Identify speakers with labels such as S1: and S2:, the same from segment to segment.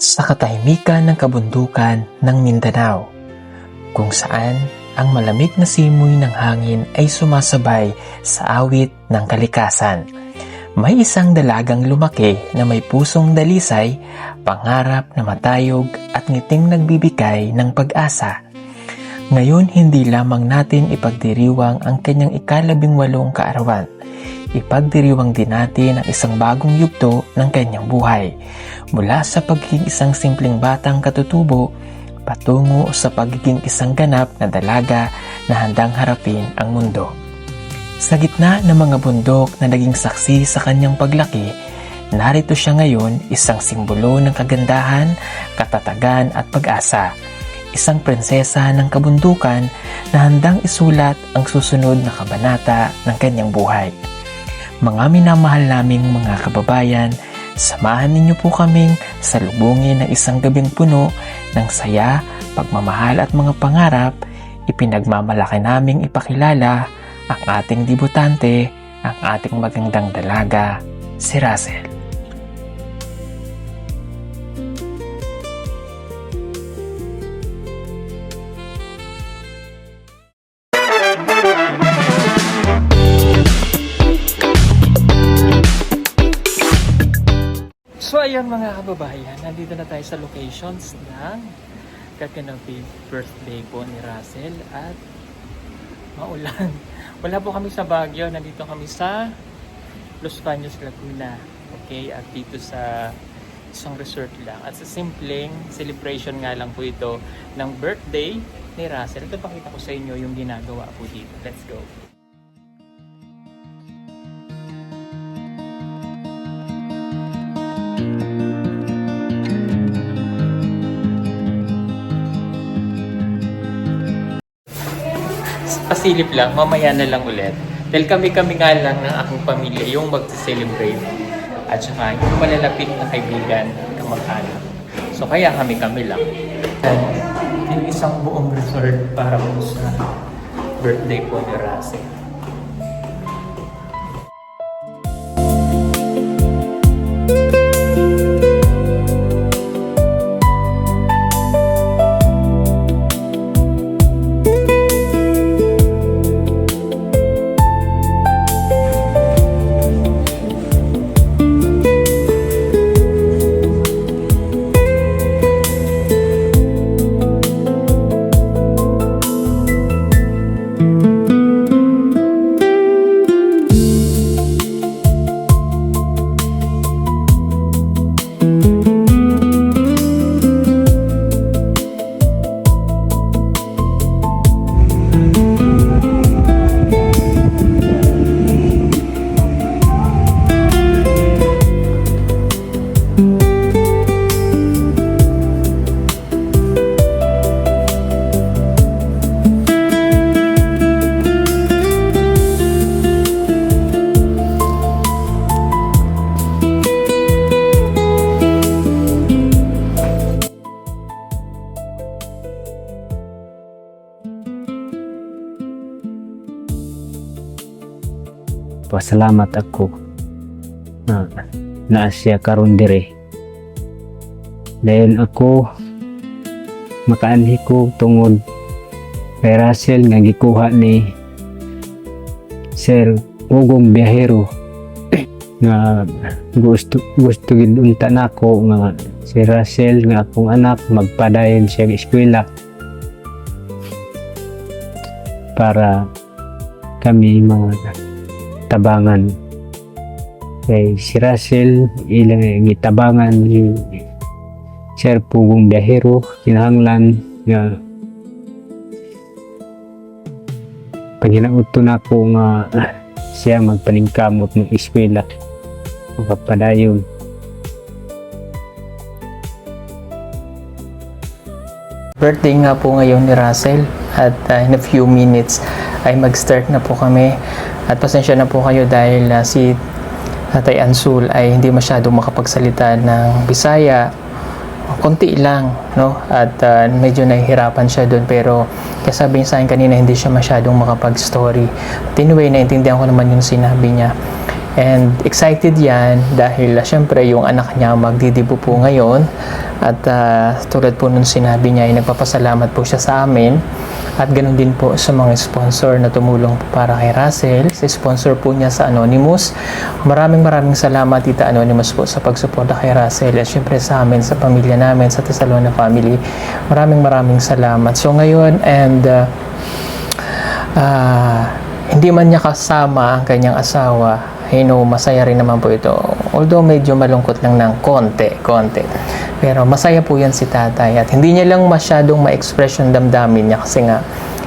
S1: sa katahimikan ng kabundukan ng Mindanao, kung saan ang malamig na simoy ng hangin ay sumasabay sa awit ng kalikasan. May isang dalagang lumaki na may pusong dalisay, pangarap na matayog at ngiting nagbibigay ng pag-asa. Ngayon hindi lamang natin ipagdiriwang ang kanyang ika-18 kaarawan. Ipagdiriwang din natin ang isang bagong yugto ng kanyang buhay, mula sa pagiging isang simpleng batang katutubo patungo sa pagiging isang ganap na dalaga na handang harapin ang mundo. Sa gitna ng mga bundok na naging saksi sa kanyang paglaki, narito siya ngayon, isang simbolo ng kagandahan, katatagan at pag-asa. Isang prinsesa ng kabundukan na handang isulat ang susunod na kabanata ng kanyang buhay. Mga minamahal naming mga kababayan, samahan ninyo po kaming salubungin ng isang gabing puno ng saya, pagmamahal at mga pangarap. Ipinagmamalaki naming ipakilala ang ating debutante, ang ating magandang dalaga, si Russell. So ayun mga kababayan, nandito na tayo sa locations ng kaganaping birthday po ni Russell at maulan. Wala po kami sa Baguio, nandito kami sa Los Baños, Laguna. Okay, at dito sa isang resort lang. At sa simpleng celebration nga lang po ito ng birthday ni Russell. Ito pakita ko sa inyo yung ginagawa po dito. Let's go! Pasilip lang, mamaya na lang ulit. Dahil kami-kami nga lang ng aking pamilya yung mag-celebrate. At saka yung malalapit na kaibigan na mag-anak. So kaya kami-kami lang. Yung isang buong resort para po sa birthday po ni Russell.
S2: Pasalamat ako na siya karon dire. Dahil ako makaanhi ko tungod kay Russell nga gikuha ni Sir Ugong Biyahero nga gusto gid unta nako nga si Russell nga akong anak magpadayon siya sa eskwela para kami mga tabangan kay si Russell ilang gitabangan ni Sir Pugong Biyahero kinahanglan nga paghinauton ako nga siya magpaningkamot ng eskwela magpadayon.
S1: Birthday nga po ngayon ni Russell at in a few minutes ay mag-start na po kami. At pasensya na po kayo dahil si Tatay Ansul ay hindi masyadong makapagsalita ng Bisaya. Konti lang, no? At medyo nahihirapan siya doon, pero kasabi niya sa akin kanina hindi siya masyadong makapag-story. But anyway, naintindihan ko naman yung sinabi niya. And excited yan dahil syempre yung anak niya magdidibo po ngayon. At tulad po nung sinabi niya ay nagpapasalamat po siya sa amin. At ganoon din po sa mga sponsor na tumulong po para kay Russell. Sa sponsor po niya sa Anonymous. Maraming salamat Tita Anonymous po sa pagsuporta kay Russell. At syempre sa amin, sa pamilya namin, sa Tesalona family. Maraming salamat. So ngayon hindi man niya kasama ang kanyang asawa, masaya rin naman po ito. Although medyo malungkot lang ng konti. Pero masaya po yan si tatay. At hindi niya lang masyadong ma-express yung damdamin niya kasi nga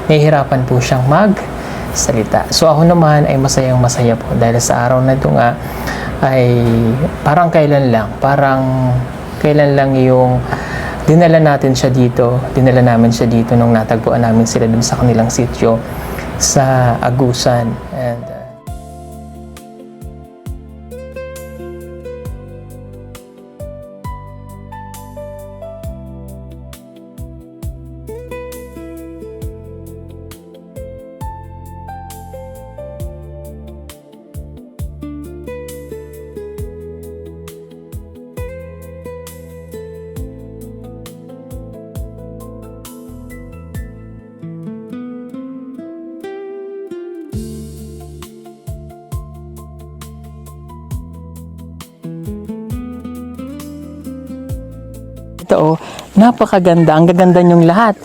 S1: nahihirapan po siyang magsalita. So ako naman ay masaya po dahil sa araw na ito nga ay parang kailan lang yung dinala namin siya dito nung natagpuan namin sila dun sa kanilang sityo sa Agusan. And ito napakaganda. Ang gaganda niyong lahat.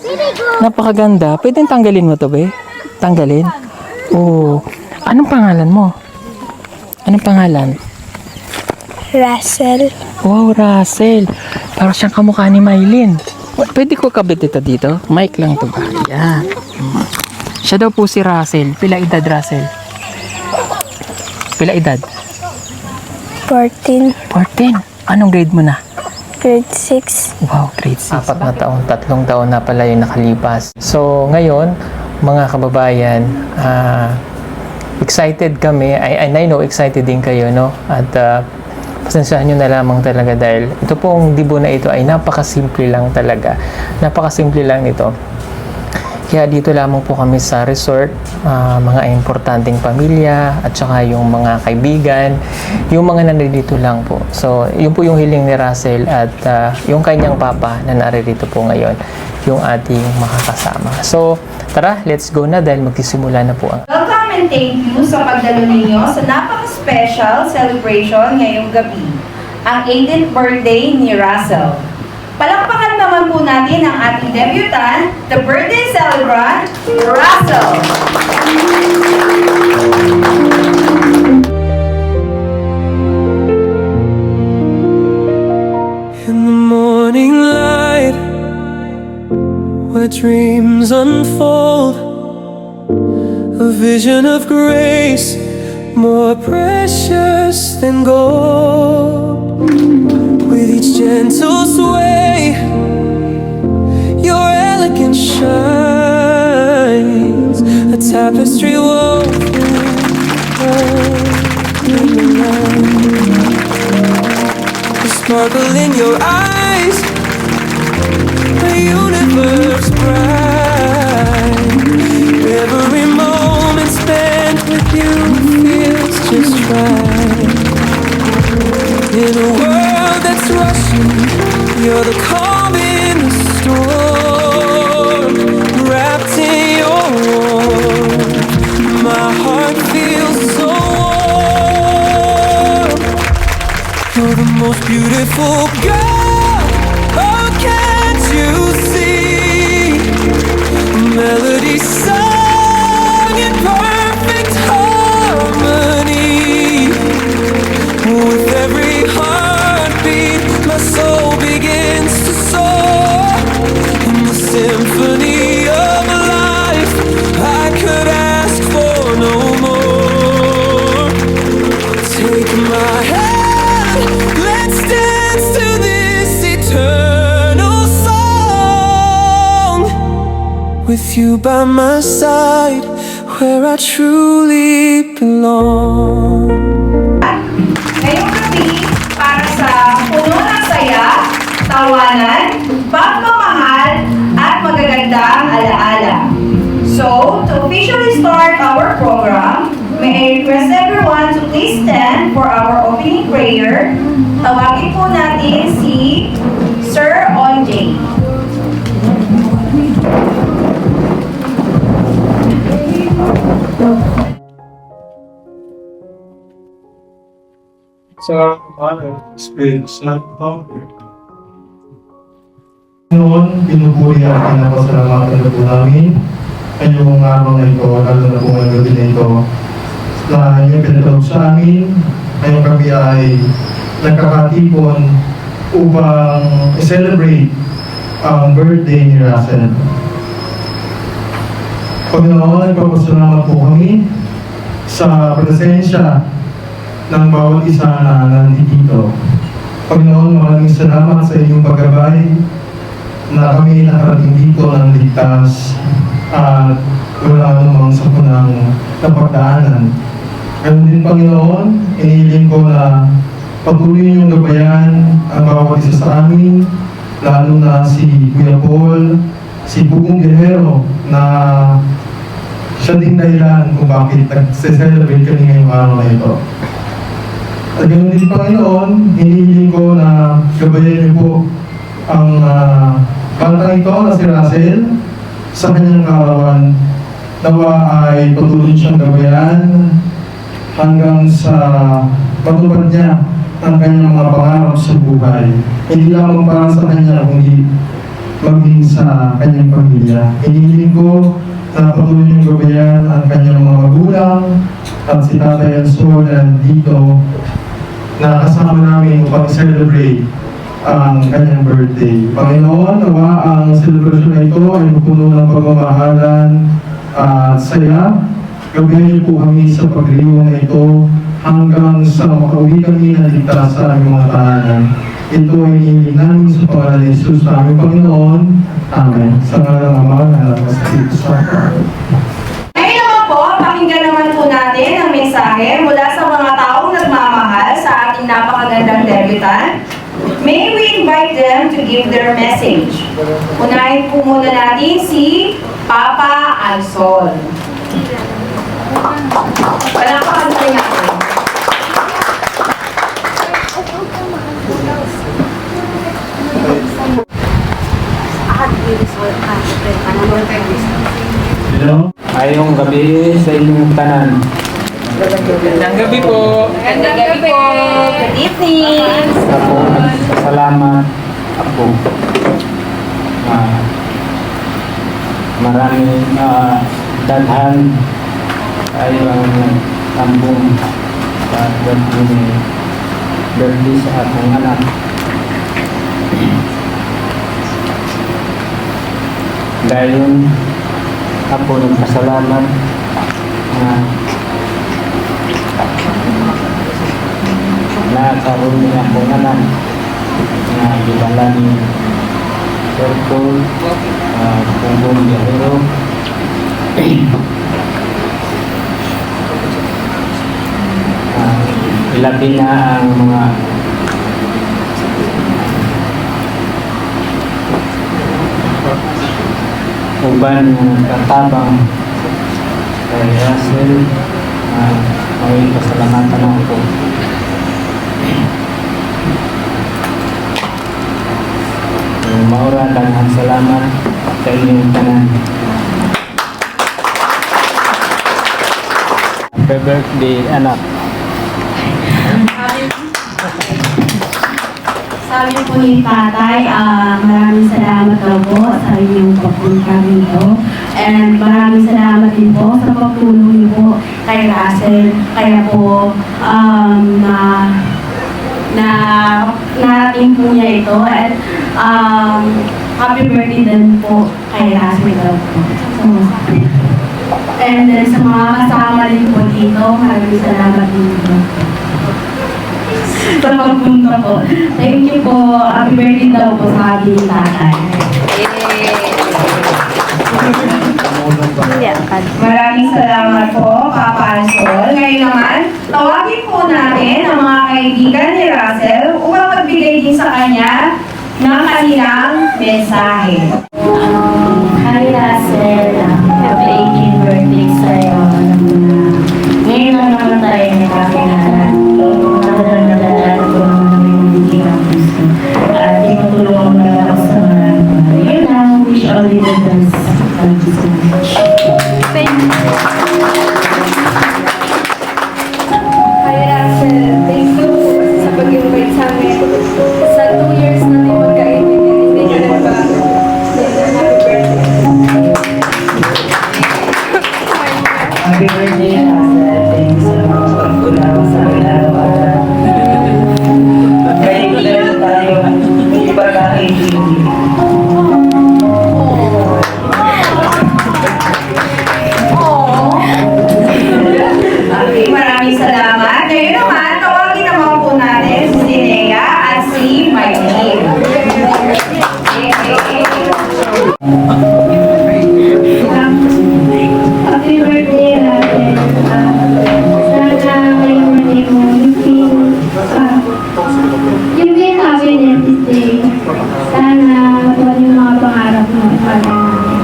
S1: Napakaganda. Pwedeng tanggalin mo to, be? Tanggalin? Oo. Anong pangalan mo? Anong pangalan?
S3: Russell.
S1: Wow, Russell. Parang siyang kamukha ni Mylene. Pwede ko kabit ito dito? Mic lang to ba? Yeah. Siya daw po si Russell. Pila edad, Russell? Pila edad?
S3: 14.
S1: 14. Anong grade mo na?
S3: Grade 6.
S1: Wow, grade 6. 4 na taon, 3 taon na pala yung nakalipas. So, ngayon, mga kababayan, excited kami. I know excited din kayo, no? At pasensyahan nyo na lamang talaga dahil ito pong dibo na ito ay napakasimple lang talaga. Napakasimple lang ito. Kaya dito lamang po kami sa resort, mga importanteng pamilya at saka yung mga kaibigan, yung mga naririto lang po. So, yun po yung hiling ni Russell at yung kanyang papa na naririto po ngayon, yung ating makakasama. So, tara, let's go na dahil magsisimula na po ang...
S4: Welcome and thank you sa pagdalo ninyo sa napaka-special celebration ngayong gabi, ang 18th birthday ni Russell. Palakpakan naman po natin ang ating debutant, the birthday celebrant, Russell.
S5: In the morning light, where dreams unfold, a vision of grace, more precious than gold. With each gentle sway, your elegance shines, a tapestry woven in the light. The sparkle in your eyes, the universe bright. Every moment spent with you feels just right. In a world that's rushing, you're the calm in the storm. Wrapped in your warmth, my heart feels so warm. You're the most beautiful girl, oh can't you see? Melody sung in perfect harmony. With every heartbeat, my soul begins to soar. In the symphony of life, I could ask for no more. Take my hand, let's dance to this eternal song. With you by my side, where I truly belong.
S4: Ngayong gabi, para sa puno ng saya, tawanan, pagmamahal, at magagandang alaala. So, to officially start our program, may I request everyone to please stand Tawagin po natin si Sir Onjay.
S6: Sa experience na ito. Noon, pinupuri at pinapasalamatan na po namin ngayong araw na ito, lalo na po ngayong gabi na ito, na yung pinatawag sa amin, ngayong gabi ay nagkakatipon upang i-celebrate ang birthday ni Russell. Panginoon, nagpapasalamat po kami sa presensya ng bawat isa na nandito. Panginoon, maraming salamat sa inyong paggabay na kami nakarating dito ng ligtas at wala namang sapunang napagdaanan. Ganun din, Panginoon, inihiling ko na patuloy niyong gabayan ang bawat isa sa amin, lalo na si Kuya Paul, si Bugong Guerrero, na siya din dahilan kung bakit nag-celebrate kami ngayong araw na ito. At ganoon din, Panginoon, hinihiling ko na gabayan niyo po ang batang ito na si Russell sa kanyang kaarawan. Nawa ay patuloy siyang gabayan hanggang sa matupad niya ang kanyang mga pangarap sa buhay. Hindi lamang para sa kanya, kundi maging sa kanyang pamilya. Hinihiling ko na patuloy niyong gabayan ang kanyang mga magulang at si Tatay Elso na dito na kasama namin upang celebrate ang kanyang birthday. Panginoon, nawa ang celebration na ito ay puno ng pagmamahalan at saya. Gabayan niyo po kami sa pagliwang na ito hanggang sa makauwi kami na ligtas sa aming mga tahanan. Ito ay hinihiling namin sa pangalan ni Jesus na aming Panginoon. Amen. Sa ngalan ng Ama, ng Anak, at ng Espiritu Santo.
S4: Ngayon naman po, pakinggan naman po natin ang mensahe mula sa mga taong nagmamahal sa ating napakagandang debutant. May we invite them to give their message. Unahin po muna natin si Papa Alsol. Palakpakan po natin.
S2: Hello? Ayong gabi sa inyong tanan.
S1: Magandang gabi po.
S4: Magandang gabi po. Good evening.
S2: Ako, salamat ako. Maraming dadhan ay ang tambong sa birthday sa akong anak. Dahil ako nagpasalamat na nakaroon niya akong anak na gilala ni Sir Paul, Bugong Guerrero. Ilabi na ang mga uban ng katabang kay Russell. May pasalamatan ako. Maura daghang salamat sa inyong tanan. Happy birthday, anak.
S7: Sabi po ni Tatay, maraming salamat daw po sa inyong pagpunta dito. And maraming salamat din po sa pagtulong niyo po kay Russell. Kaya po, narating po niya ito. At happy birthday din po kay Russell daw po. And then sa mga kasama din po dito, maraming salamat din po sa pagpunta po. Thank you po. Happy birthday daw po sa ating tatay.
S4: Maraming salamat po, Papa Alsol. Ngayon naman, tawagin po natin ang mga kaibigan ni Russell upang magbigay din sa kanya ng kanilang mensahe.
S7: Hi Russell, happy 18th birthday sa'yo. Ngayon lang naman tayo nakakilala. Matagal na dala ko naman yung hindi
S8: Sa 2 years na tayo magkaibigan, hindi ka nagbago.
S4: Happy birthday, Hazel. Thank you sa mga pagkulang sa ginagawa. Kaya ko dahil tayo pagkakaintindi. Okay, maraming salamat. Ngayon naman, tawagin naman po natin si Nea at si Maylene.
S7: Happy birthday, Raquel. Sana ngayong birthday mo, you feel happiness this day. Sana kung yung mga pangarap mo, ipagay namin.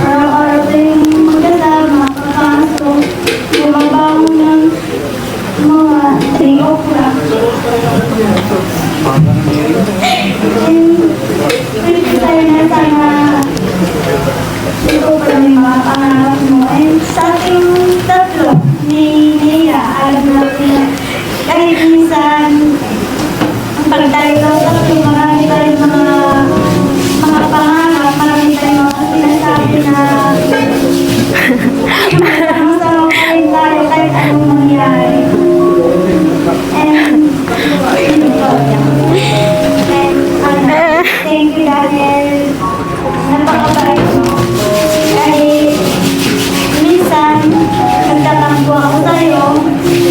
S7: Araw-araw tayong magkasama, papasok, bumabangon ng mga 3 o'clock. Pwede tayo na sana ito pa rin mga pangarap mo. And sa ating tatlo, ni Nea, alam natin na kahit minsan pag tayo ng tatlo, marami tayong mga pangarap, marami tayong mga sinasabi na masama pa rin tayo kahit anong mangyari. And thank you dahil napakabait mo. Kahit minsan nagtatampo ako sa'yo,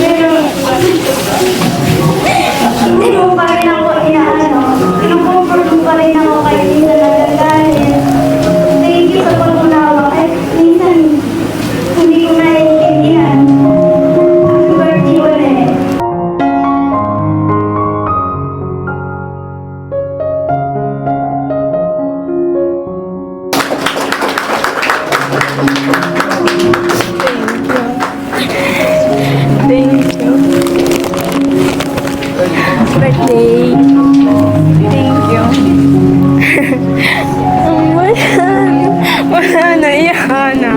S7: pero hindi mo pa rin ako inaano, kinukomfort mo pa rin ako kahit minsan nagagalit. Thank you sa pag-unawa kahit minsan hindi ko naiintindihan. Happy birthday ulit.
S3: Birthday. Thank you. Wala na, iyakan na.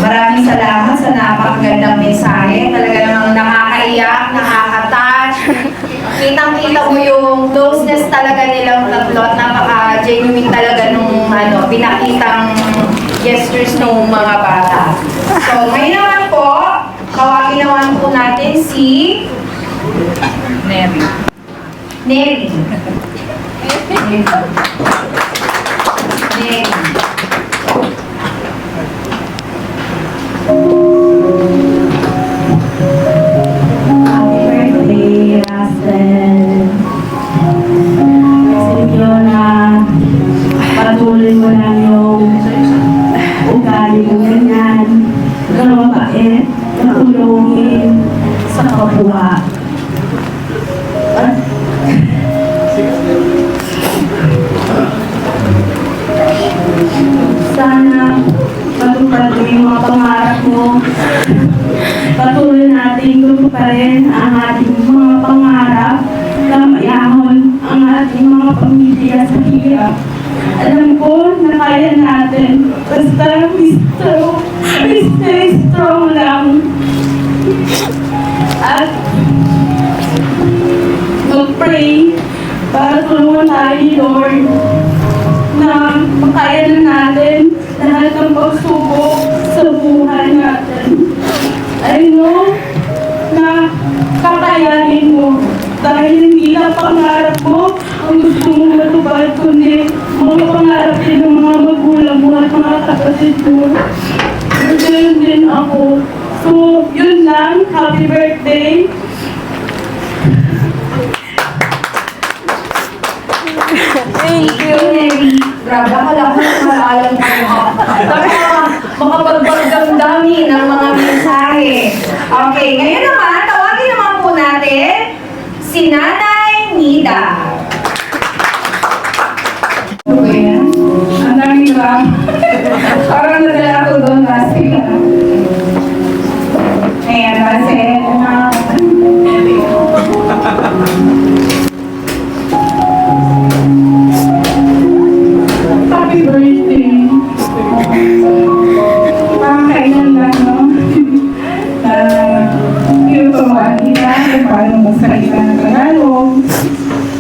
S4: Maraming salamat sa napakagandang mensahe. Talaga namang nakakaiyak, nakaka-touch. Kitang-kita mo yung closeness talaga nilang tatlo at napaka-genuine talaga nung pinakitang gestures ng mga bata. So, ngayon naman po, tawagin naman po natin si Neri. Neri. Neri.
S7: Happy birthday, Russell. Sige na, patuloy mo lang yung ugali mo ganyan. Huwag mabait, natulungin sa kapwa. Sana matupad mo yung mga pangarap mo. Patuloy natin tutuparin ang ating mga pangarap na mayahon ang ating mga pamilya sa hirap. Alam ko na kaya natin. Basta stay strong lang. At mag-pray para tulungan tayo ni Lord na makaya na natin lahat ng pagsubok sa buhay natin. I know na kakayanin mo dahil hindi lang pangarap mo ang gusto mong matupad, kundi mga pangarap din ng mga magulang mo at mga kapatid mo. Ganun din ako. So, yun lang. Happy birthday.
S4: Thank you, Neri. Grabe, akala ko nag-aalam ko. Makapagpagdamdami ng mga mensahe. Okay, ngayon naman, tawagin naman po natin si Nanay Nida.
S3: Ano ba yan? Ang dami ba? Parang nadala ako doon kasi. Ayan, kasi happy birthday. Parang kailan lang, no? Yung tumawa nila, kung paano magsalita ng Tagalog,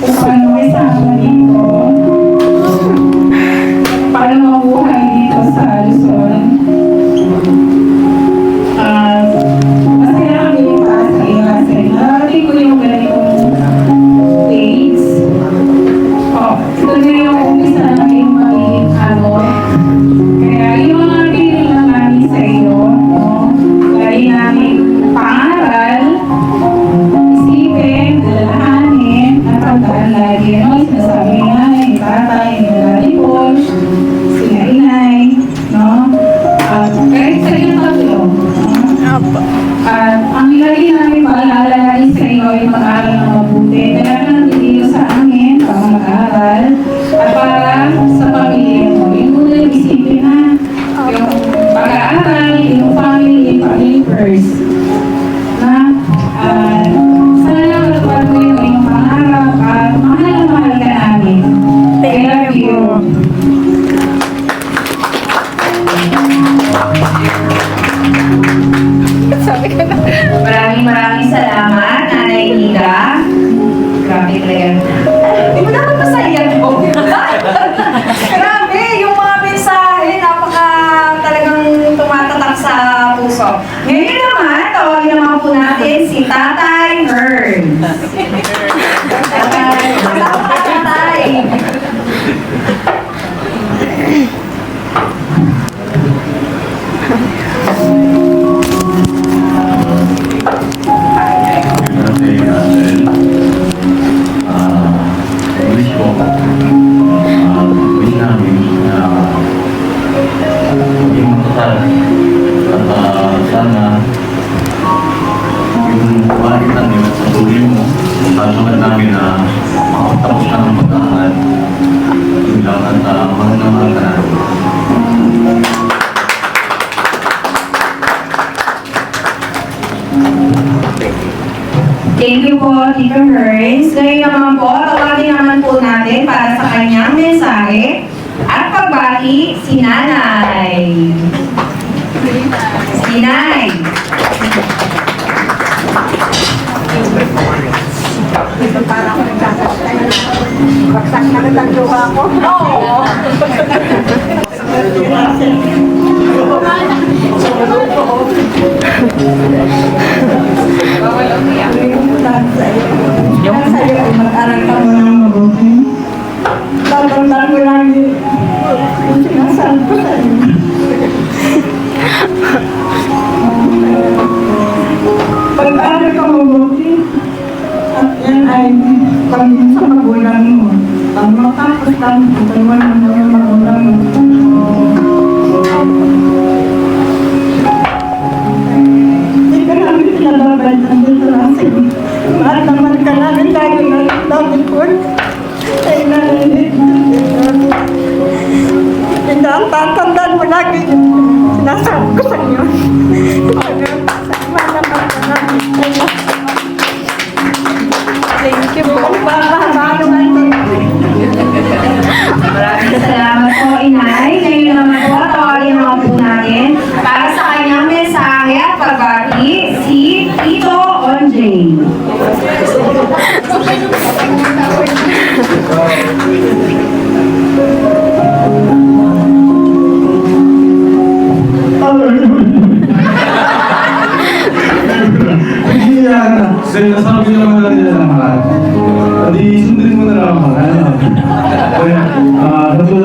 S3: kung paano kasama dito, paano mabuhay dito sa Luzon. Masaya kami para sa iyo kasi narating ko yung ganitong days. Ito na yung umpisa na yung magiging kaya yung mga piling lang namin sa iyo, no? Lagi namin pangaral, isipin, dalahanin, at tandaan lagi, no? Sinasabi nga ni tatay, ni Daddy Paul, si Inay, no? Kahit sa iyo tatlo, no? At ang lagi namin paalala lagi sa iyo ay mag-aaral ng mabuti. Kaya ka nandito sa amin para mag-aaral at para sa pamilya mo. Yung muna yung isipin na yung pag-aaral, yung family first. Na sana matupad mo yung iyong pangarap at mahal na mahal ka namin. I love you.
S4: Maraming salamat, Nanay Nida. Grabe talaga. Hindi mo naman masaya mo. Grabe, yung mga mensahe, talagang tumatatak sa puso. Ngayon naman, tawagin naman po natin si Tatay Hearn. Tatay.
S9: wish ko, wish namin na maging matatag at sana yung makikita nila sa tuloy mo sasunod namin na makapagtapos ka ng pag-aaral yun lang at mahal ka namin.
S4: Thank you po, Tito Herns. Ngayon naman po, tawagin naman po natin para sa kanyang mensahe at pagbati si Nanay. Si Nanay.
S7: Baksak na kitang luha ko.
S4: Oo.
S7: Yung sa'yo ay mag-aral ka mo ng mabuti. Tatandaan mo lang yung sinasabi ko sa'yo. Pag-aral ka mabuti, at yan ay pagiging sa magulang mo. Pag matapos lang, pagkawan mo yung magulang mo. Hindi ka namin pinalabad ang dito lang sa'yo. Mahal naman ka namin lagi na dami po. Ay narinig. Hindi ang tatandaan mo lagi. Sinasabi ko sa inyo. Mahal naman ka namin.
S3: thank you po.
S4: Maraming salamat po, Inay.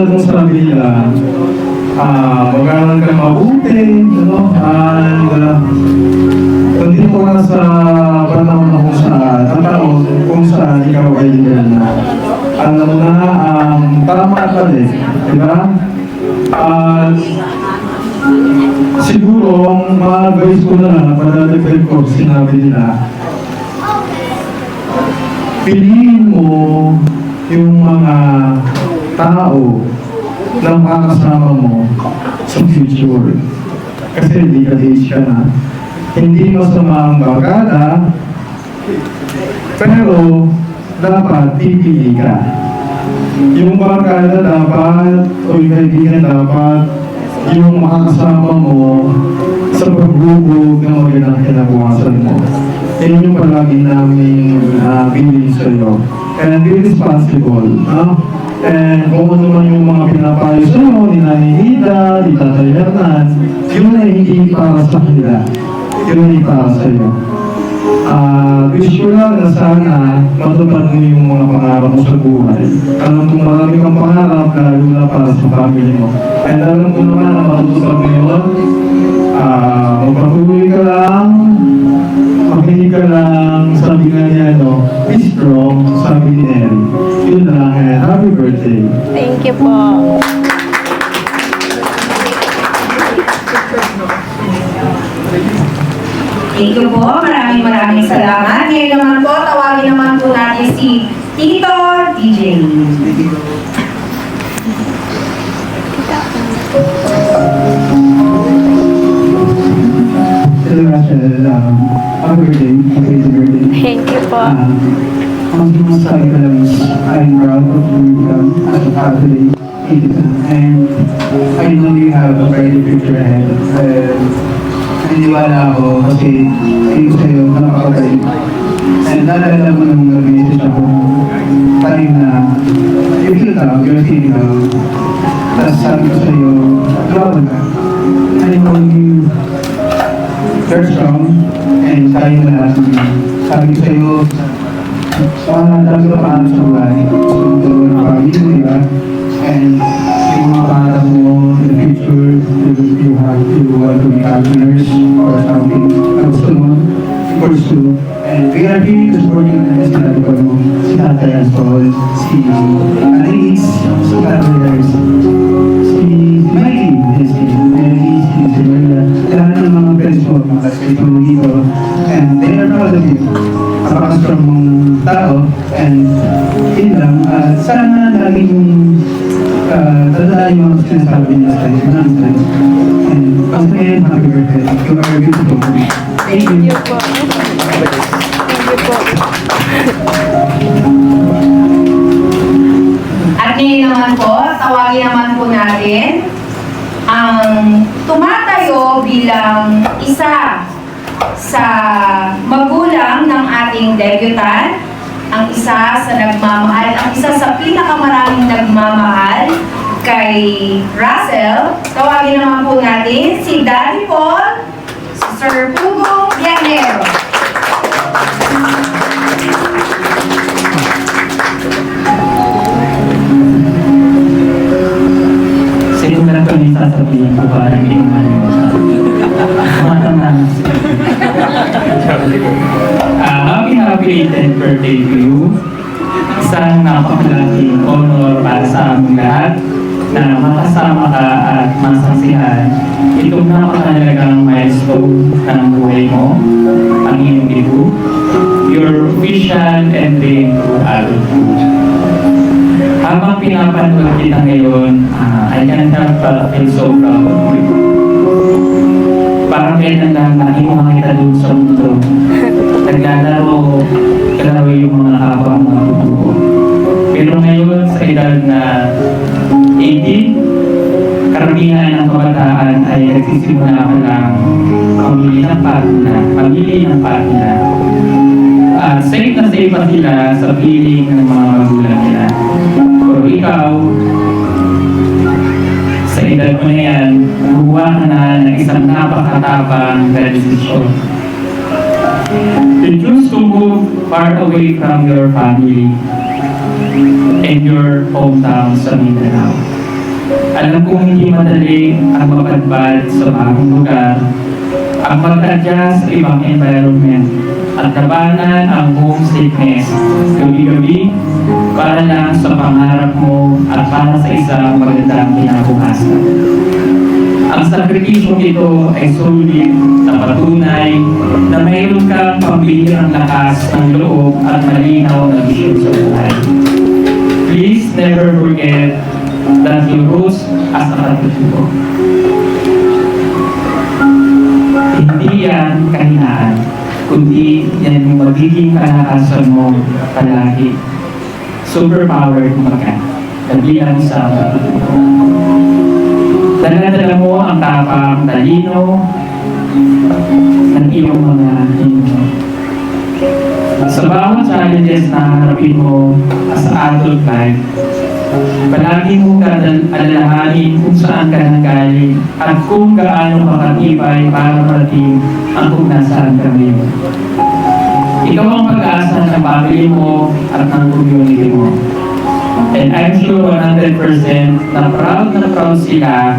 S6: katulad ng sabi nila, mag-aaral ka mabuti, ano, hindi ko na sa panahon na kung saan, ang taon kung saan ikaw ay legal na. Alam mo na, tama ka din, di ba? At siguro, ang ma-advise ko na lang, padadagdag ko, sinabi nila, piliin mo yung mga tao na makakasama mo sa future. Kasi hindi ka age ka na. Hindi masama ang barkada, pero dapat pipili ka. Yung barkada dapat, o yung kaibigan dapat, yung makakasama mo sa pagbubog ng magandang kinabukasan mo. Yan yung palagi namin bilin sa'yo. And be responsible. And kung ano man yung mga pinapayo sa'yo, ni Nanay Ida, ni Tatay Hernan, yun ay hindi para sa kanila. Yun ay para sa'yo. Wish ko lang na sana matupad mo yung mga pangarap mo sa buhay. Alam kong marami kang pangarap, lalo na para sa family mo. And alam ko naman na matutupad mo yun. Magpatuloy ka lang, makinig ka lang, sabi nga niya, be strong, sabi ni Neri. Yun lang, and happy birthday.
S8: Thank you po.
S4: Thank you po. Maraming salamat. Ngayon naman po, tawagin naman po natin si Tito DJ.
S6: Hello, Rachel. Happy birthday.
S8: Thank you po.
S6: Ang masasabi ko lang is, I'm proud of you as a Catholic citizen, and I know you have a bright future ahead. Naniniwala ako kasi tingin sa'yo napakagaling. And naalala mo nung nag-message ako time na you feel down, you're feeling down. Tapos sabi ko sa'yo, lumaban ka. I know you're strong and kaya mo lahat ng sabi ko sa'yo, dami ka paano sa buhay. So, ng pamilya, di ba? And yung mga pangarap mo in the future, you want to become a nurse or something. Gusto mo, pursue. And we are here to support you na sinabi ko mo, si Tatay Astol, si Alice, si Tatay si Mikey, si Mary, si Marla, lahat ng mga friends mo, mga kasito mo dito. And they are proud of you. Napaka-strong mong tao. And yun lang, sana lagi mong tandaan yung mga sinasabi niya sa iyo. Maraming salamat. And once again, happy birthday. You are beautiful. Thank you.
S8: Thank you po. Thank you po.
S4: At ngayon naman po, tawagin naman po natin ang tumatayo bilang isa sa magulang ng ating debutant, ang isa sa nagmamahal, ang isa sa pinakamaraming nagmamahal kay Russell. Tawagin naman po natin si Daddy Paul, si Sir Hugo Llanero.
S10: Sino na lang kami sasabihin ko para hindi ko malimutan. Matandang happy 10th birthday to you. Isang napakalaking honor para sa aming lahat na makasama ka at masaksihan itong napakalagang milestone ng buhay mo, ang iyong debut, your official entry into adulthood. Habang pinapanood kita ngayon, I can't help but feel so proud of you. Parang kailan lang nakimuha kita dun sa mundo. Naglalaro, kalaro yung mga habang mga bubuo. Pero ngayon, sa edad na 18, karamihan ng kabataan ay nagsisimula pa lang pamili ng partner. Safe na safe pa sila sa piling ng mga magulang nila. Pero ikaw, sa edad mo na yan, gumawa ka na ng isang napakatapang na desisyon. You choose to move far away from your family and your hometown sa Mindanao. Alam kong hindi madali ang mapadbad sa bagong lugar, ang mag-adjust sa ibang environment, at labanan ang homesickness gabi-gabi para lang sa pangarap mo at para sa isang magandang kinabukasan. Ang sakripisyo ito ay sulit na patunay na mayroon kang pambihirang lakas ng loob at malinaw na bisyon sa buhay. Please never forget that you rose as a katutubo. Hindi yan kahinaan, kundi yan yung magiging kalakasan mo palagi. Superpower kumbaga, na bilang isang katutubo. Dala-dala mo ang tapang talino ng iyong mga hino. Sa bawat challenges na harapin mo as adult life, palagi mong alalahanin kung saan ka nanggaling at kung gaano makatibay para marating ang kung nasaan ka ngayon. Ikaw ang pag-asa ng family mo at ng community mo. And I'm sure 100% na proud sila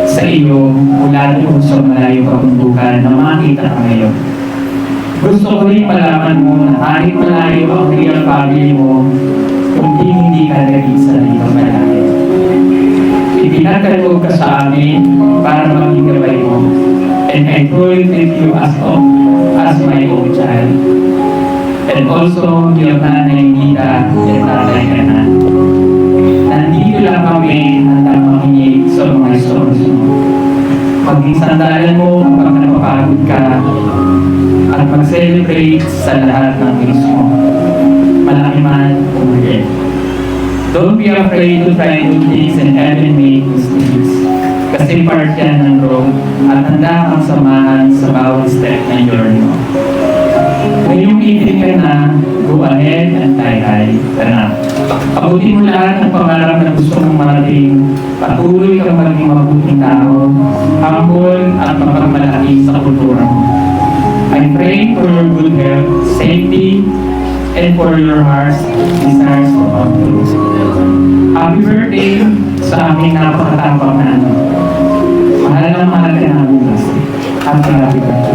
S10: sa iyo mula doon sa malayo kabundukan na makita ka ngayon. Gusto ko rin malaman mo na kahit malayo ang real family mo, kundi hindi ka nag-isa dito malayo. Ipinagkaloob ka sa amin para maging gabay mo. And I truly treat you as my own child. And also, yung nanay Nita at tatay Kanan. Nandito lang kami handa makinig sa mga stories mo. Maging sandalan mo kapag napapagod ka at mag-celebrate sa lahat ng things mo. Malaki man o maliit. Don't be afraid to try new things and even make mistakes. Kasi part yan ng growth at handa kang samahan sa bawat step ng journey mo. Ngayong itin ka na, go ahead and tie-high ka na. Abutin mo lahat ng pangarap na gusto mong marating. Patuloy kang maging mabuting tao, humble at mapagmalaki sa kultura mo. I pray for your good health, safety, and for your heart's desires to come true. Happy birthday sa aming napakatapang na ano. Mahal na mahal ka na bukas. Happy birthday.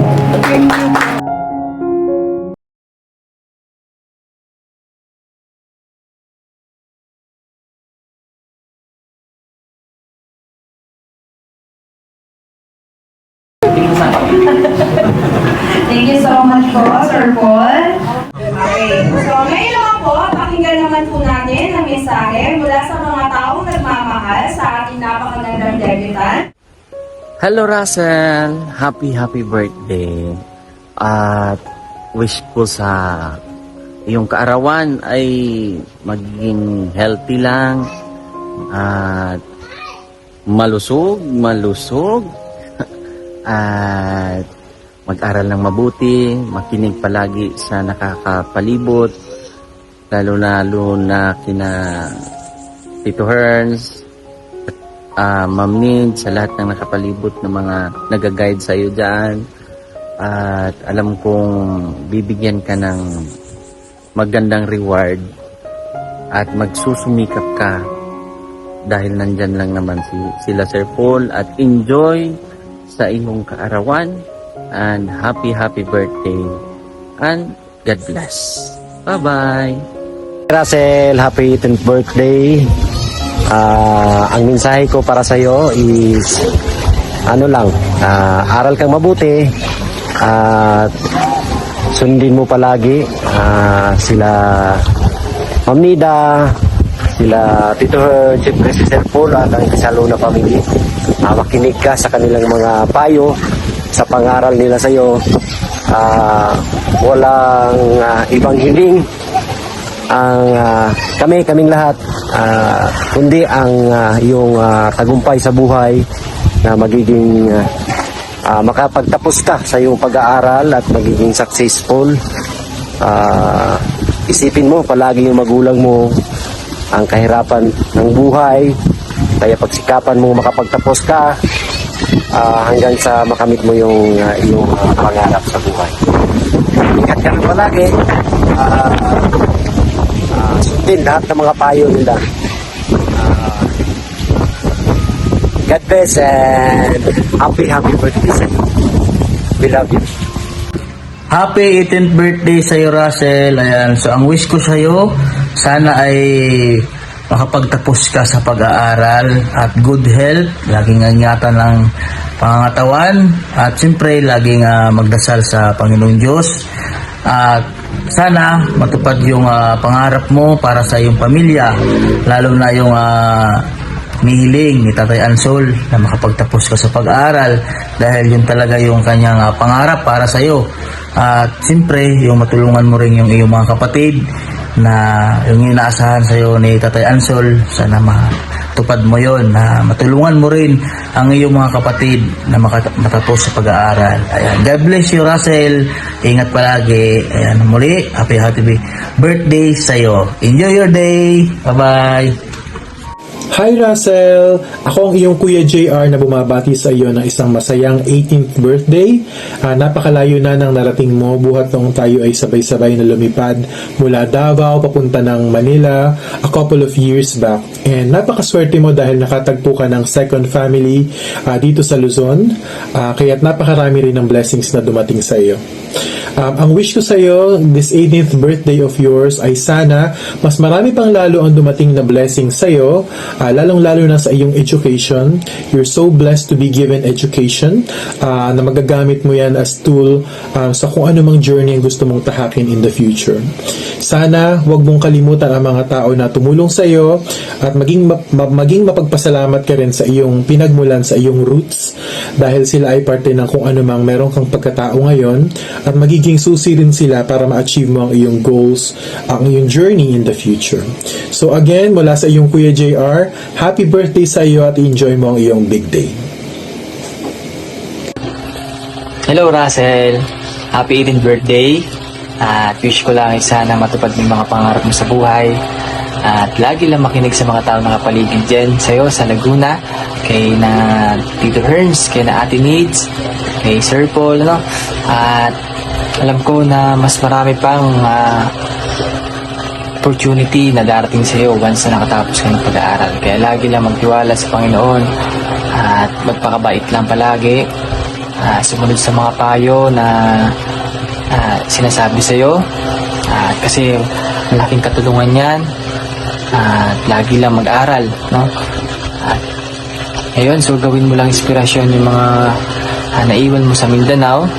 S4: Thank you so much po, Sir Paul. Okay. So, ngayon naman po, pakinggan naman po natin ang mensahe mula sa mga taong nagmamahal sa ating napakagandang debutant.
S11: Hello Russell! Happy birthday! At wish ko sa iyong kaarawan ay magiging healthy lang at malusog at mag-aral ng mabuti, makinig palagi sa nakakapalibot, lalo na kina Tito Herns, Ma'am Nid, sa lahat ng nakapalibot na mga nag-guide sa iyo dyan. At alam kong bibigyan ka ng magandang reward at magsusumikap ka dahil nandyan lang naman sila Sir Paul, at enjoy sa iyong kaarawan. And happy birthday and God bless. Bye-bye.
S12: Russell, happy 10th birthday. Ang mensahe ko para sa iyo is aral kang mabuti at sundin mo palagi sila Ma'am Nida, sila Tito Her, siyempre si Sir Paul at ang Salona family. Makinig ka sa kanilang mga payo sa pangaral nila sa iyo. Walang ibang hiling ang kaming lahat, kundi ang iyong tagumpay sa buhay na magiging makapagtapos ka sa iyong pag-aaral at magiging successful. Isipin mo palagi yung magulang mo, ang kahirapan ng buhay, kaya pagsikapan mo makapagtapos ka hanggang sa makamit mo yung pangarap sa buhay. Ingat ka palagi, sundin lahat ng mga payo nila. God bless and happy birthday sa iyo. We love you.
S11: Happy 18th birthday sa iyo, Russell. Ayan, so ang wish ko sa iyo, sana ay makapagtapos ka sa pag-aaral at good health, laging ingatan ng pangangatawan at siyempre laging magdasal sa Panginoong Diyos at sana matupad yung pangarap mo para sa iyong pamilya, lalo na yung nihiling ni Tatay Ansol na makapagtapos ka sa pag-aaral dahil yun talaga yung kanyang pangarap para sa iyo. At siyempre, yung matulungan mo rin yung iyong mga kapatid na yung inaasahan sa iyo ni Tatay Ansol, sana matupad mo yon, na matulungan mo rin ang iyong mga kapatid na matapos sa pag-aaral. Ayan. God bless you, Russell. Ingat palagi. Ayan, muli, happy birthday sa iyo. Enjoy your day. Bye-bye.
S6: Hi Russell! Ako ang iyong Kuya JR na bumabati sa iyo ng isang masayang 18th birthday. Napakalayo na ng narating mo buhat noong tayo ay sabay-sabay na lumipad mula Davao papunta ng Manila a couple of years back. And napakaswerte mo dahil nakatagpo ka ng second family dito sa Luzon. Kaya't napakarami rin ng blessings na dumating sa iyo. Ang wish ko sa iyo, this 18th birthday of yours ay sana mas marami pang lalo ang dumating na blessing sa iyo, lalong-lalo na sa iyong education. You're so blessed to be given education na magagamit mo yan as tool sa kung ano mang journey ang gusto mong tahakin in the future. Sana wag mong kalimutan ang mga tao na tumulong sa iyo at maging mapagpasalamat ka rin sa iyong pinagmulan, sa iyong roots, dahil sila ay parte ng kung ano mang meron kang pagkatao ngayon at magiging susi rin sila para ma-achieve mo ang iyong goals, ang iyong journey in the future. So again, mula sa iyong Kuya JR, happy birthday sa iyo at enjoy mo ang iyong big day.
S1: Hello Russell, happy 18th birthday. At wish ko lang ay sana matupad mo yung mga pangarap mo sa buhay. At lagi lang makinig sa mga tao nakapaligid dyan sa'yo sa Laguna, kay na Tito Herns, kay na Ate Needs, kay Sir Paul, ano? At alam ko na mas marami pang opportunity na darating sa'yo once na nakatapos ka ng pag-aaral. Kaya lagi lang magtiwala sa Panginoon at magpakabait lang palagi. Sumunod sa mga payo na sinasabi sa'yo, kasi malaking katulungan yan, at lagi lang mag-aral, no? At ngayon, so gawin mo lang inspirasyon yung mga naiwan mo sa Mindanao,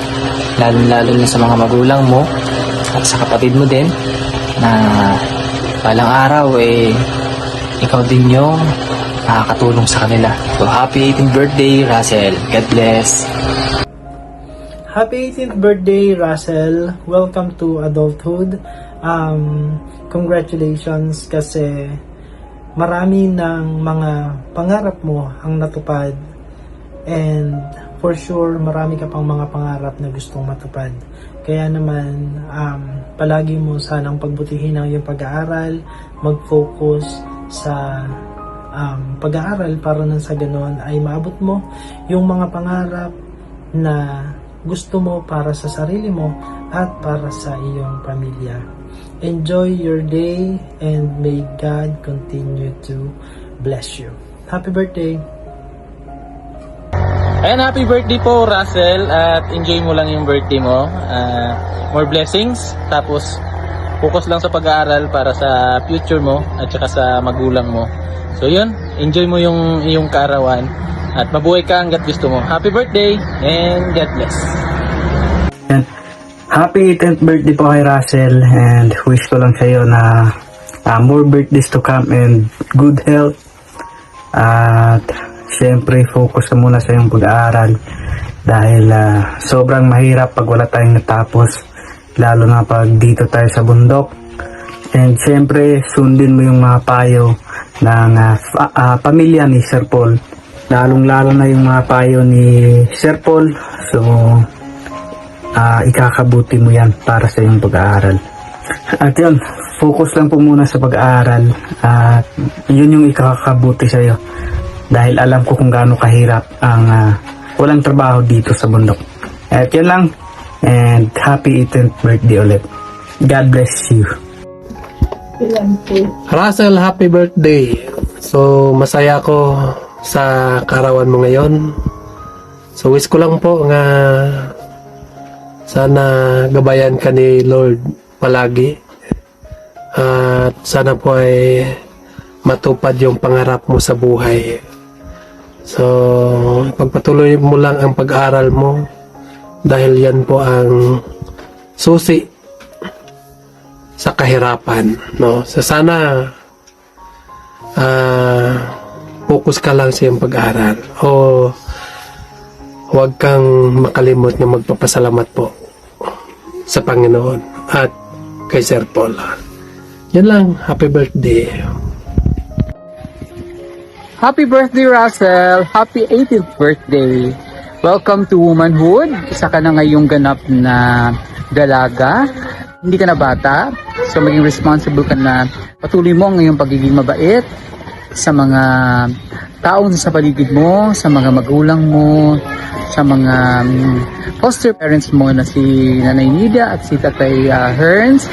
S1: lalo na sa mga magulang mo at sa kapatid mo din, na balang araw ikaw din yung makakatulong sa kanila. So happy 18th birthday, Russell. God bless.
S13: Happy 18th birthday, Russell. Welcome to adulthood. Congratulations kasi marami ng mga pangarap mo ang natupad. And for sure, marami ka pang mga pangarap na gustong matupad. Kaya naman, palagi mo sanang pagbutihin ang iyong pag-aaral, mag-focus sa pag-aaral para nang sa ganon ay maabot mo yung mga pangarap na gusto mo para sa sarili mo at para sa iyong pamilya. Enjoy your day and may God continue to bless you. Happy birthday!
S10: Ayan, happy birthday po, Russell, at enjoy mo lang yung birthday mo. More blessings, tapos focus lang sa pag-aaral para sa future mo at saka sa magulang mo. So yun, enjoy mo yung iyong kaarawan at mabuhay ka hanggat gusto mo. Happy birthday and God bless.
S14: Happy 10th birthday po kay Russell, and wish ko lang sa iyo na more birthdays to come and good health. At syempre focus ka muna sa iyong pag-aaral dahil sobrang mahirap pag wala tayong natapos, lalo na pag dito tayo sa bundok. And syempre sundin mo yung mga payo ng pamilya ni Sir Paul, lalong-lalo na yung mga payo ni Sir Paul. So ikakabuti mo yan para sa iyong pag-aaral. At yun, focus lang po muna sa pag-aaral at yun yung ikakabuti sa iyo, dahil alam ko kung gaano kahirap ang walang trabaho dito sa bundok. At yun lang, and happy 18th birthday ulit. God bless you.
S15: Russell, happy birthday. So masaya ko
S6: sa karawan mo ngayon. So wish ko lang po nga sana gabayan ka ni Lord palagi. At sana po ay matupad yung pangarap mo sa buhay. So, pagpatuloy mo lang ang pag-aaral mo dahil yan po ang susi sa kahirapan, no? So, sana focus ka lang sa iyong pag-aaral o huwag kang makalimot na magpapasalamat po sa Panginoon at kay Sir Paul. Yan lang. Happy birthday.
S15: Happy birthday, Russell! Happy 18th birthday! Welcome to womanhood. Isa ka na ngayong ganap na dalaga. Hindi ka na bata. So maging responsible ka na. Patuloy mo ang iyong pagiging mabait sa mga taong sa paligid mo, sa mga magulang mo, sa mga foster parents mo na si Nanay Nida at si Tatay Hearns.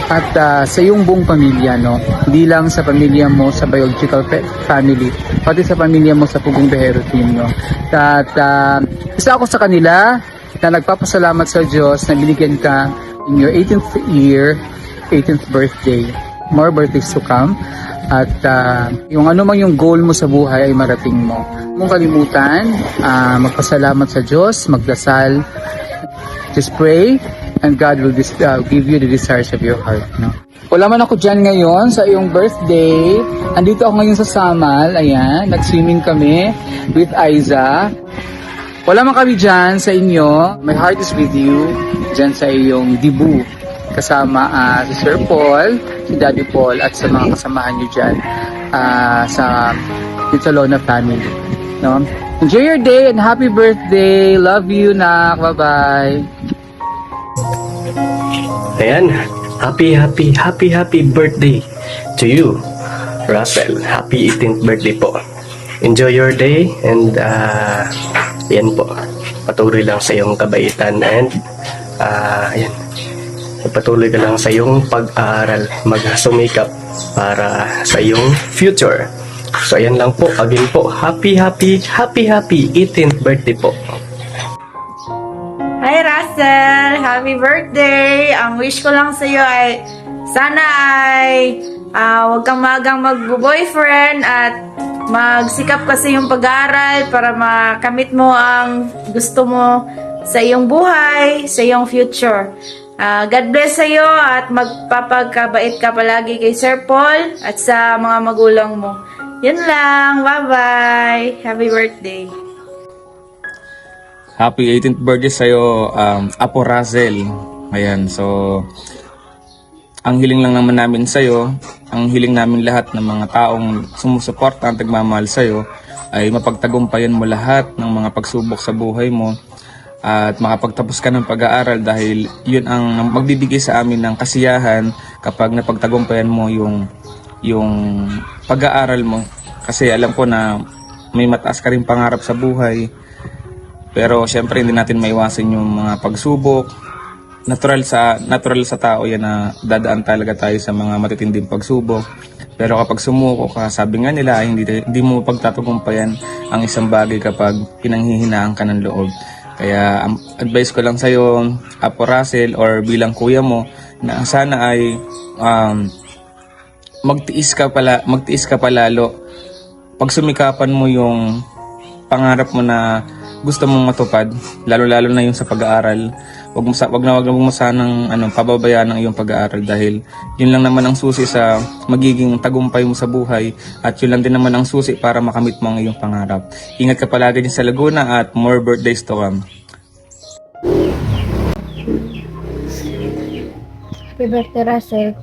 S15: At sa iyong buong pamilya, no? Hindi lang sa pamilya mo sa biological family, pati sa pamilya mo sa Pugong Behero team, no? At isa ako sa kanila na nagpapasalamat sa Diyos na binigyan ka in your 18th year, 18th birthday. More birthdays to come. At yung ano mang yung goal mo sa buhay ay marating mo. Huwag mong kalimutan, magpasalamat sa Diyos, magdasal, just pray, and God will give you the desires of your heart. No? Wala man ako dyan ngayon sa iyong birthday. Andito ako ngayon sa Samal. Ayan, nag-swimming kami with Aiza. Wala man kami dyan sa inyo. My heart is with you dyan sa iyong debut. Kasama si Sir Paul, si Daddy Paul, at sa mga kasamahan nyo dyan sa Pizzolona family. No? Enjoy your day and happy birthday. Love you, nak. Bye-bye.
S16: Ayan, happy birthday to you, Russell. Happy 18th birthday po. Enjoy your day and yan po. Patuloy lang sa iyong kabaitan and ayan. Patuloy ka lang sa iyong pag-aaral. Magsumikap para sa iyong future. So ayan lang po. Again po, happy 18th birthday po.
S4: Hi Russell! Happy birthday! Ang wish ko lang sa iyo ay sana ay huwag kang magang mag-boyfriend at magsikap ka sa iyong pag-aaral para makamit mo ang gusto mo sa iyong buhay, sa iyong future. God bless sa iyo at magpapagkabait ka palagi kay Sir Paul at sa mga magulang mo. Yan lang. Bye-bye! Happy birthday!
S17: Happy 18th birthday sa'yo, Apo Russell. Ayan, so ang hiling lang naman namin sa'yo, ang hiling namin lahat ng mga taong sumusuporta at nagmamahal sa'yo ay mapagtagumpayan mo lahat ng mga pagsubok sa buhay mo at makapagtapos ka ng pag-aaral dahil yun ang magbibigay sa amin ng kasiyahan kapag napagtagumpayan mo yung pag-aaral mo. Kasi alam ko na may mataas ka rin pangarap sa buhay. Pero syempre hindi natin maiwasan yung mga pagsubok. Natural sa tao yan na dadaan talaga tayo sa mga matitinding pagsubok. Pero kapag sumuko ka, sabi nga nila, hindi mo pagtatagumpayan ang isang bagay kapag pinanghihinaan ka ng loob. Kaya advice ko lang sa'yo, Apo Russell, or bilang kuya mo, na sana ay magtiis ka palalo. Pag sumikapan mo yung pangarap mo na gusto mong matupad, lalo-lalo na yung sa pag-aaral, wag mo sanang pababayaan ang iyong pag-aaral dahil yun lang naman ang susi sa magiging tagumpay mo sa buhay at yun lang din naman ang susi para makamit mo ang iyong pangarap. Ingat ka palagi din sa Laguna at more birthdays to come.
S18: Happy birthday, Russell.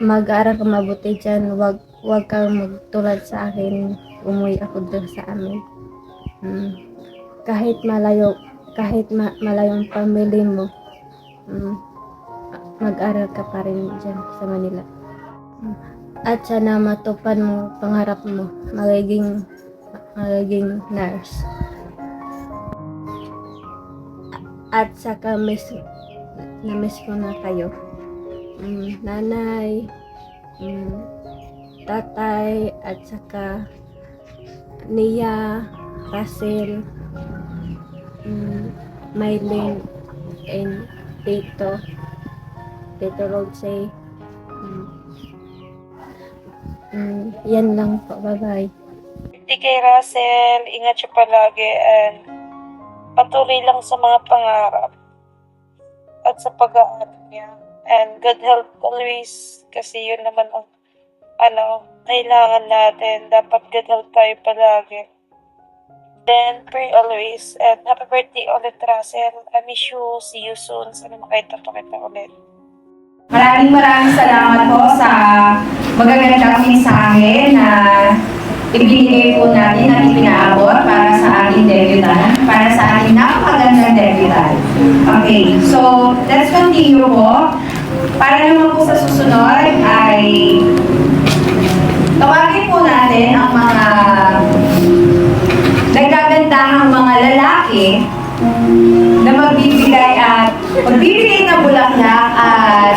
S18: Mag-aaral ka mabuti dyan. Wag kang magtulad sa akin. Umuwi ako doon sa amin. Kahit malayo ang family mo, mag-aral ka pa rin dyan sa Manila. At sana matupad mo pangarap mo, magiging nurse. At saka miss ko na kayo. Nanay, tatay, at saka Nia, Russell, Mylene, and Tito Rodse. Yan lang po. Bye-bye.
S19: Di kay Russell, ingat siya palagi and patuloy lang sa mga pangarap at sa pag-aaral niya. And good health always kasi yun naman ang kailangan natin. Dapat good health tayo palagi. Then, pray always. And happy birthday ulit, Russell. I miss you. See you soon. Sana makita kita ulit.
S4: Maraming salamat po sa magagandang mensahe na ibinigay po natin at ipinaabot para sa ating debutant, para sa ating napakagandang debutant. Okay, so let's continue po. Para naman po sa susunod ay tawagin po natin ang mga nagagandahang mga lalaki na magbibigay ng bulaklak at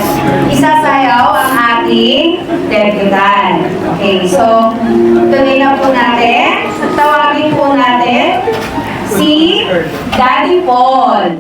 S4: isasayaw ang ating debutant. Okay, so tuloy na po natin. Tawagin po natin si Daddy Paul.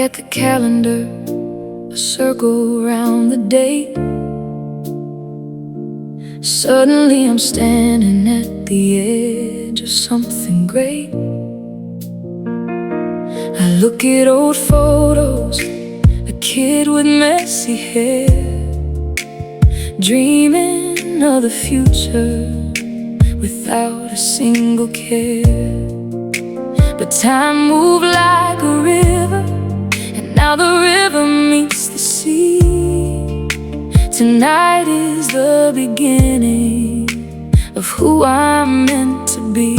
S20: at the calendar, a circle around the date. Suddenly I'm standing at the edge of something great. I look at old photos, a kid with messy hair, dreaming of the future without a single care. But time moved like a river, and now the river meets the sea. Tonight is the beginning of who I'm meant to be.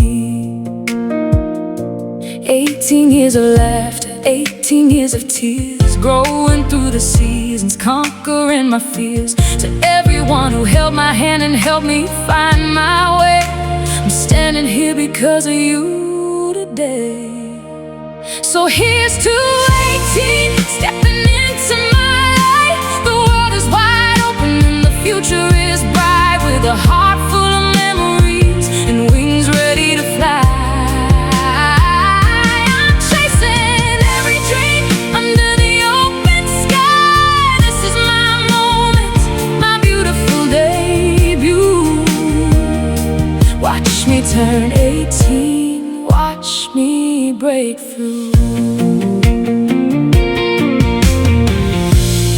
S20: 18 years of laughter, 18 years of tears, growing through the seasons, conquering my fears. To everyone who held my hand and helped me find my way, I'm standing here because of you today. So here's to 18, stepping into my life. The world is wide open and the future is bright, with a heart full of memories and wings ready to fly. I'm chasing every dream under the open sky. This is my moment, my beautiful debut. Watch me turn 18, watch me break through.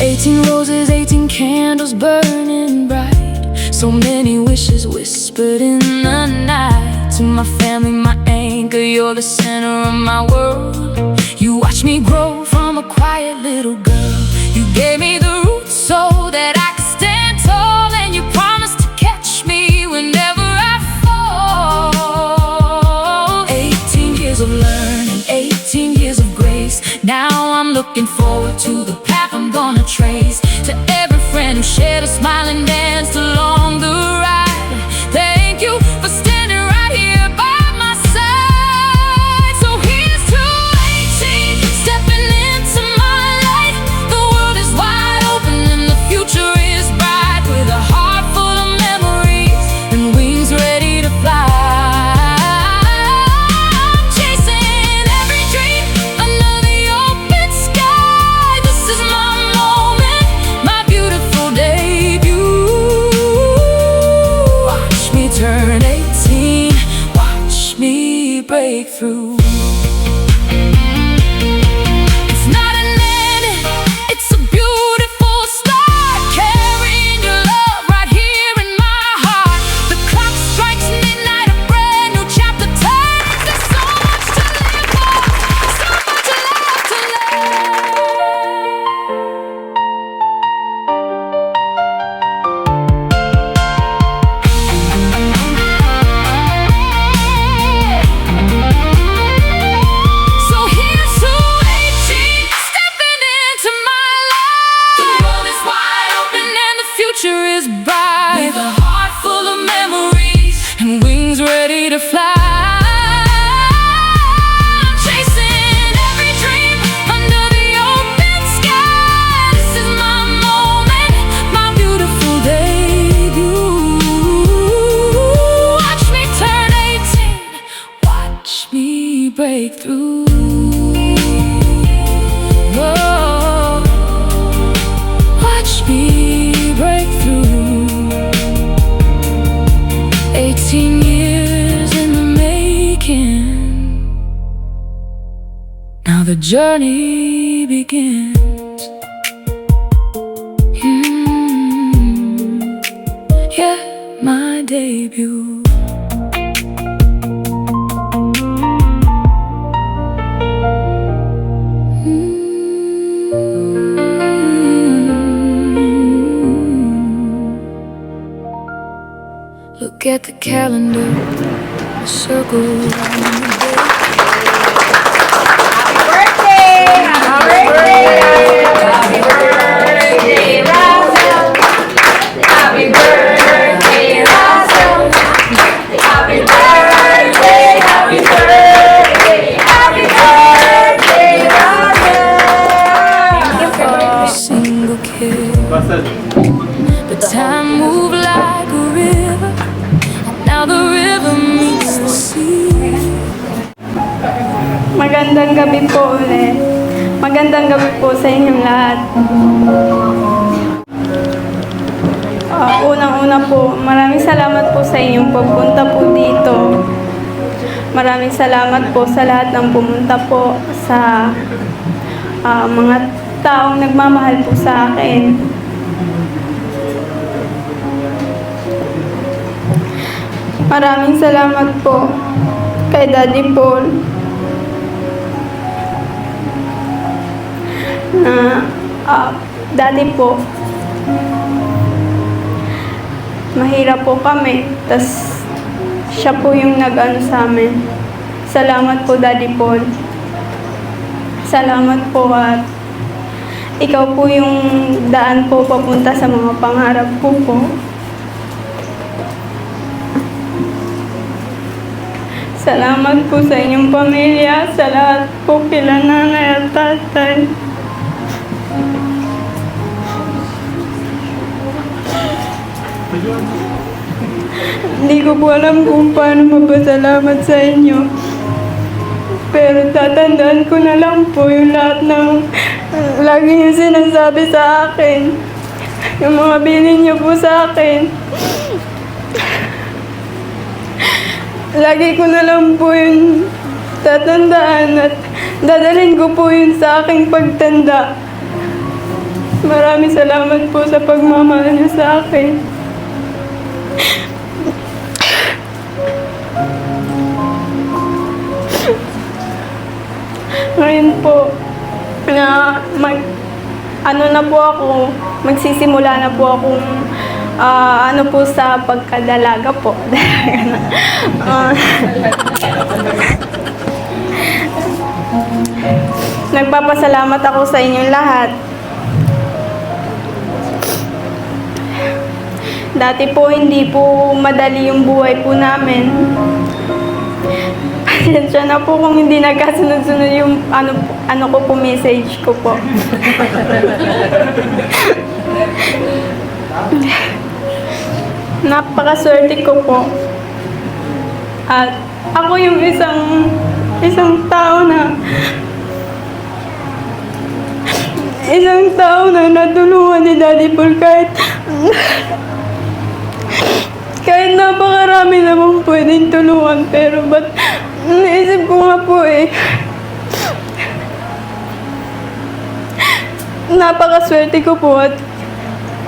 S20: 18 roses, 18 candles burning bright, so many wishes whispered in the night. To my family, my anchor, you're the center of my world. You watched me grow from a quiet little girl. You gave me the roots so that I could stand tall, and you promised to catch me whenever I fall. 18 years of learning, 18 years of grace. Now I'm looking forward to the path I'm gonna trace. To every friend who shared a smile and danced along the ride, thank you for standing right here by my side. So here's to 18, stepping into my life. The world is wide open and the future is bright, with a heart full of memories and wings ready to fly. I'm chasing every dream under the open sky. This is my moment, my beautiful debut. Watch me turn 18, watch me break through. It's not an ending, it's a beautiful start, carrying your love right here in my heart. The clock strikes midnight, a brand new chapter turns. There's so much to live for, so much left to learn. So here's to 18, stepping into my life. The world is wide open and the future is bright, with a heart full of memories and wings ready to fly. I'm chasing every dream under the open sky. This is my moment, my beautiful debut. Watch me turn 18, watch me break through. Oh, watch me break through. 18 years in the making, now the journey begins. Yeah, my debut. Look at the calendar, a circle around the day.
S4: Happy birthday! Happy birthday, Russell! Happy birthday, Russell! Happy birthday, happy birthday, happy birthday, Russell!
S20: Single kid, but time moved like a river, and now the river meets the sea.
S8: Magandang gabi po ulit.
S21: Magandang gabi po sa inyong lahat. Unang-una po, maraming salamat po sa inyong pagpunta po dito. Maraming salamat po sa lahat ng pumunta po, sa mga taong nagmamahal po sa akin. Maraming salamat po kay Daddy Paul na Daddy po, mahirap po kami, tas siya po yung nag-ano sa amin. Salamat po, Daddy Paul. Salamat po, at ikaw po yung daan po papunta sa mga pangarap ko po. Salamat po sa inyong pamilya, sa lahat po kila nanay at tatay. Hindi ko po alam kung paano magpasalamat sa inyo. Pero tatandaan ko na lang po yung lahat ng lagi yung sinasabi sa akin. Yung mga bilin niyo po sa akin. Lagi ko na lang po yung tatandaan at dadalhin ko po yun sa aking pagtanda. Maraming salamat po sa pagmamahal niyo sa akin. Ngayon po, na magsisimula na po akong sa pagkadalaga po. Nagpapasalamat ako sa inyong lahat. Dati po hindi po madali yung buhay po namin. Pasensya na po kung hindi nagkasunod-sunod yung ano ko po, message ko po. Napakaswerte ko po. At ako yung isang tao na natulungan ni Daddy Paul kahit napakarami naman pwedeng tulungan, pero ba't naisip ko nga po napakaswerte ko po at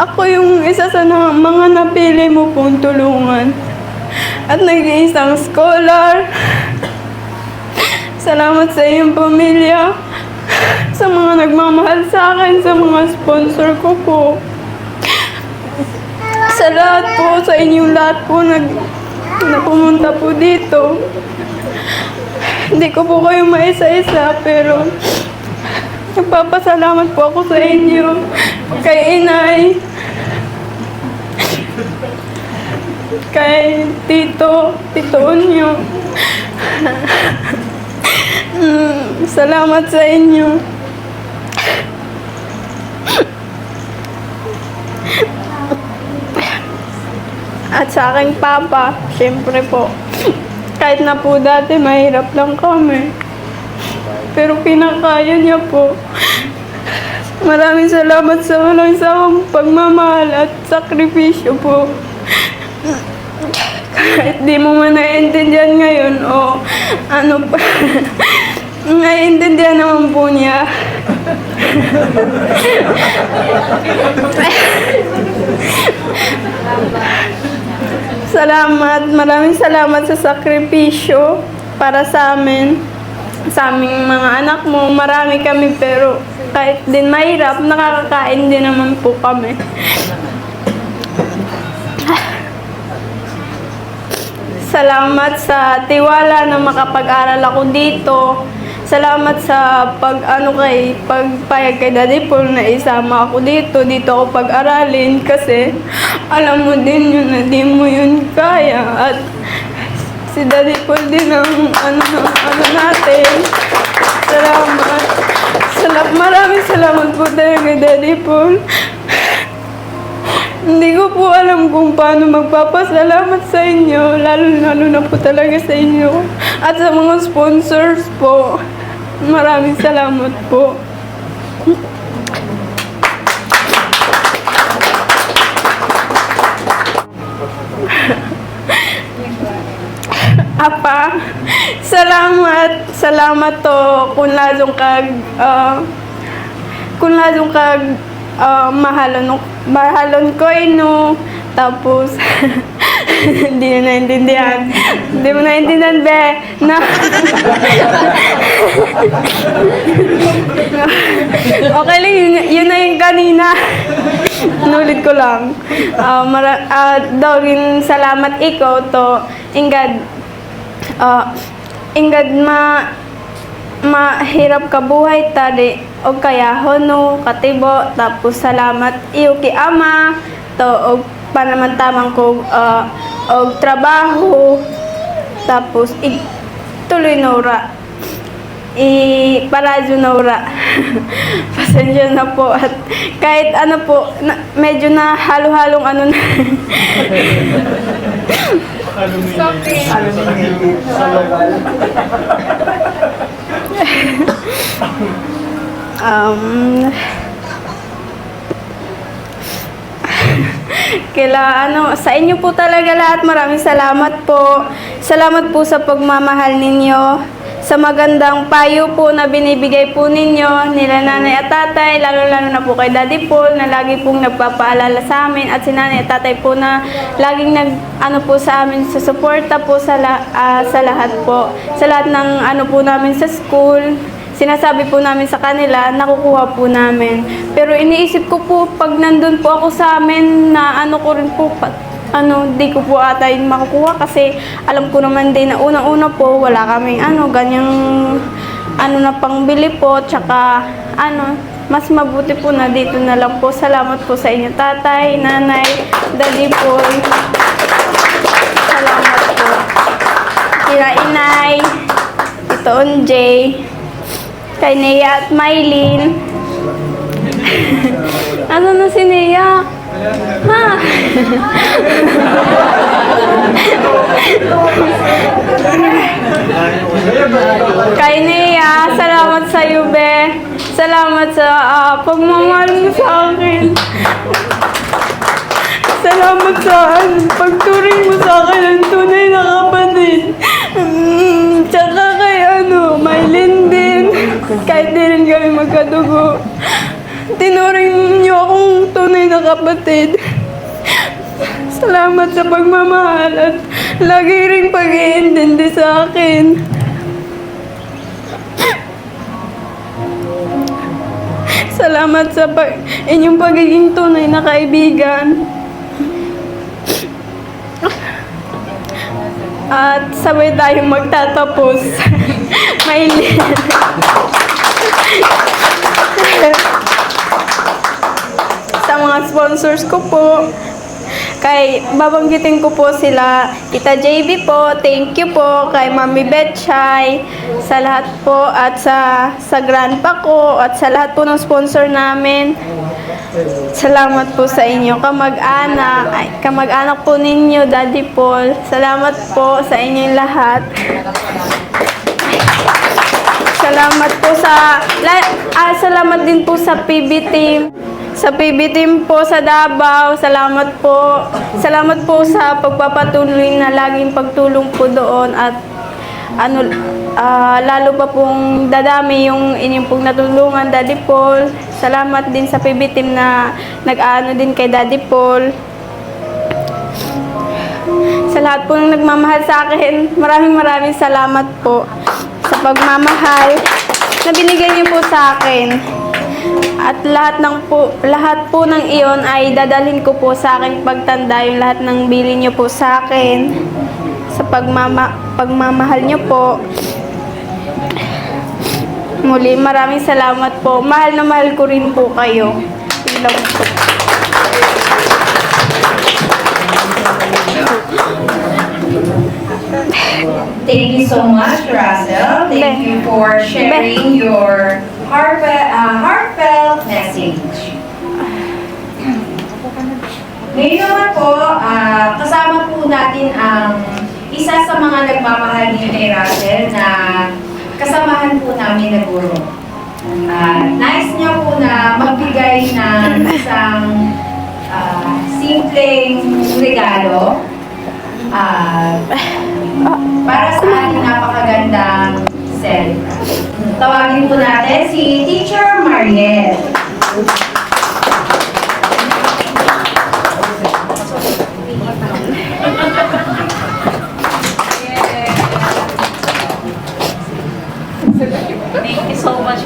S21: ako yung isa sa mga napili mo pong tulungan at naging isang scholar. Salamat sa iyong pamilya, sa mga nagmamahal sa akin, sa mga sponsor ko po, sa lahat po, sa inyong lahat po na pumunta po dito. Hindi ko po kayo maisa-isa, pero nagpapasalamat po ako sa inyo, kay Inay, kay Tito Onyo. Salamat sa inyo. At sa aking papa, syempre po, kahit na po dati mahirap lang kami, pero kinakaya niya po. Maraming salamat sa walang sawang pagmamahal at sakripisyo po. Kahit di mo man naiintindihan ngayon o ano pa, naiintindihan naman po niya. Salamat, maraming salamat sa sakripisyo para sa amin, sa aming mga anak mo. Marami kami, pero kahit din mahirap, nakakakain din naman po kami. Salamat sa tiwala na makapag-aral ako dito. Salamat sa pagpayag kay Daddy Paul na isama ako dito ako pag-aralin, kasi alam mo din yun na di mo yun kaya, at si Daddy Paul din ang ano natin. Maraming salamat po talaga kay Daddy Paul. Hindi ko po alam kung paano magpapasalamat sa inyo, lalo na po talaga sa inyo at sa mga sponsors po. Maraming salamat po. Apa, salamat to kung lazong mahalon ko ino, tapos hindi na naintindihan. Hindi mo naintindihan, be. Na. Okay lang, yun na yung kanina. Nulit ko lang. Dogin, salamat ikaw to. Ingad mahirap ka buhay tali o kaya hono katibo, tapos salamat iyo ki ama to og panamantamang ko og trabaho, tapos tuloy nora paradyo nora. Pasensya na po at kahit ano po medyo na halo-halong ano na. Sa inyo po talaga lahat, maraming salamat po. Salamat po sa pagmamahal ninyo, sa magandang payo po na binibigay po ninyo nila nanay at tatay, lalo-lalo na po kay Daddy Paul na lagi pong nagpapaalala sa amin, at si nanay at tatay po na laging po sa amin, sa suporta po sa lahat po, sa lahat ng po namin sa school. Sinasabi po namin sa kanila, nakukuha po namin. Pero iniisip ko po, pag nandun po ako sa amin, na ko rin po, di ko po ata yung makukuha, kasi alam ko naman din na unang-una po, wala kaming ganyang na pangbili po, tsaka mas mabuti po na dito na lang po. Salamat po sa inyo, tatay, nanay, Daddy po. Salamat po. Kila inay, ito Onjay, kay Nea at Mylene. Ano na si Nea? Ha? Kay Nea, salamat sa iyo, be. Salamat sa pagmamahal mo sa akin. Salamat sa pagturing mo sa akin ng tunay na kapatid. Tsaka kay Mylene din. Kahit di rin kami magkadugo, tinuring niyo akong tunay na kapatid. Salamat sa pagmamahal at lagi ring pag-iintindi sa akin. Salamat sa inyong pagiging tunay na kaibigan. At sabay tayong magtatapos. Mylene. Sa mga sponsors ko po, babanggitin ko po sila, Tita JB po, thank you po, kay Mami Betchay, sa lahat po, at sa grandpa ko, at sa lahat po ng sponsor namin. Salamat po sa inyo, kamag-anak po ninyo, Daddy Paul. Salamat po sa inyong lahat. Salamat po salamat din po sa PB team. Sa PB team po sa Davao, salamat po. Salamat po sa pagpapatuloy na laging pagtulong po doon, at lalo pa pong dadami yung inyong pong natulungan, Daddy Paul. Salamat din sa PB team na din kay Daddy Paul. Sa lahat po ng nagmamahal sa akin, maraming salamat po sa pagmamahal na binigay niyo po sa akin. At lahat po ng iyon ay dadalhin ko po sa aking pagtanda, yung lahat ng bili niyo po sa akin, sa pagmamahal niyo po. Muli, maraming salamat po. Mahal na mahal ko rin po kayo. Yun lang po.
S4: Thank you so much, Russell. Thank you for sharing your heartfelt message. Ngayon naman po, kasama po natin ang isa sa mga nagmamahal ni Russell na kasamahan po namin na guro. Nice niya po na magbigay ng isang simpleng regalo para sa ating napakagandang celebrant. Tawagin po natin si Teacher Mariel.
S5: Thank you so much.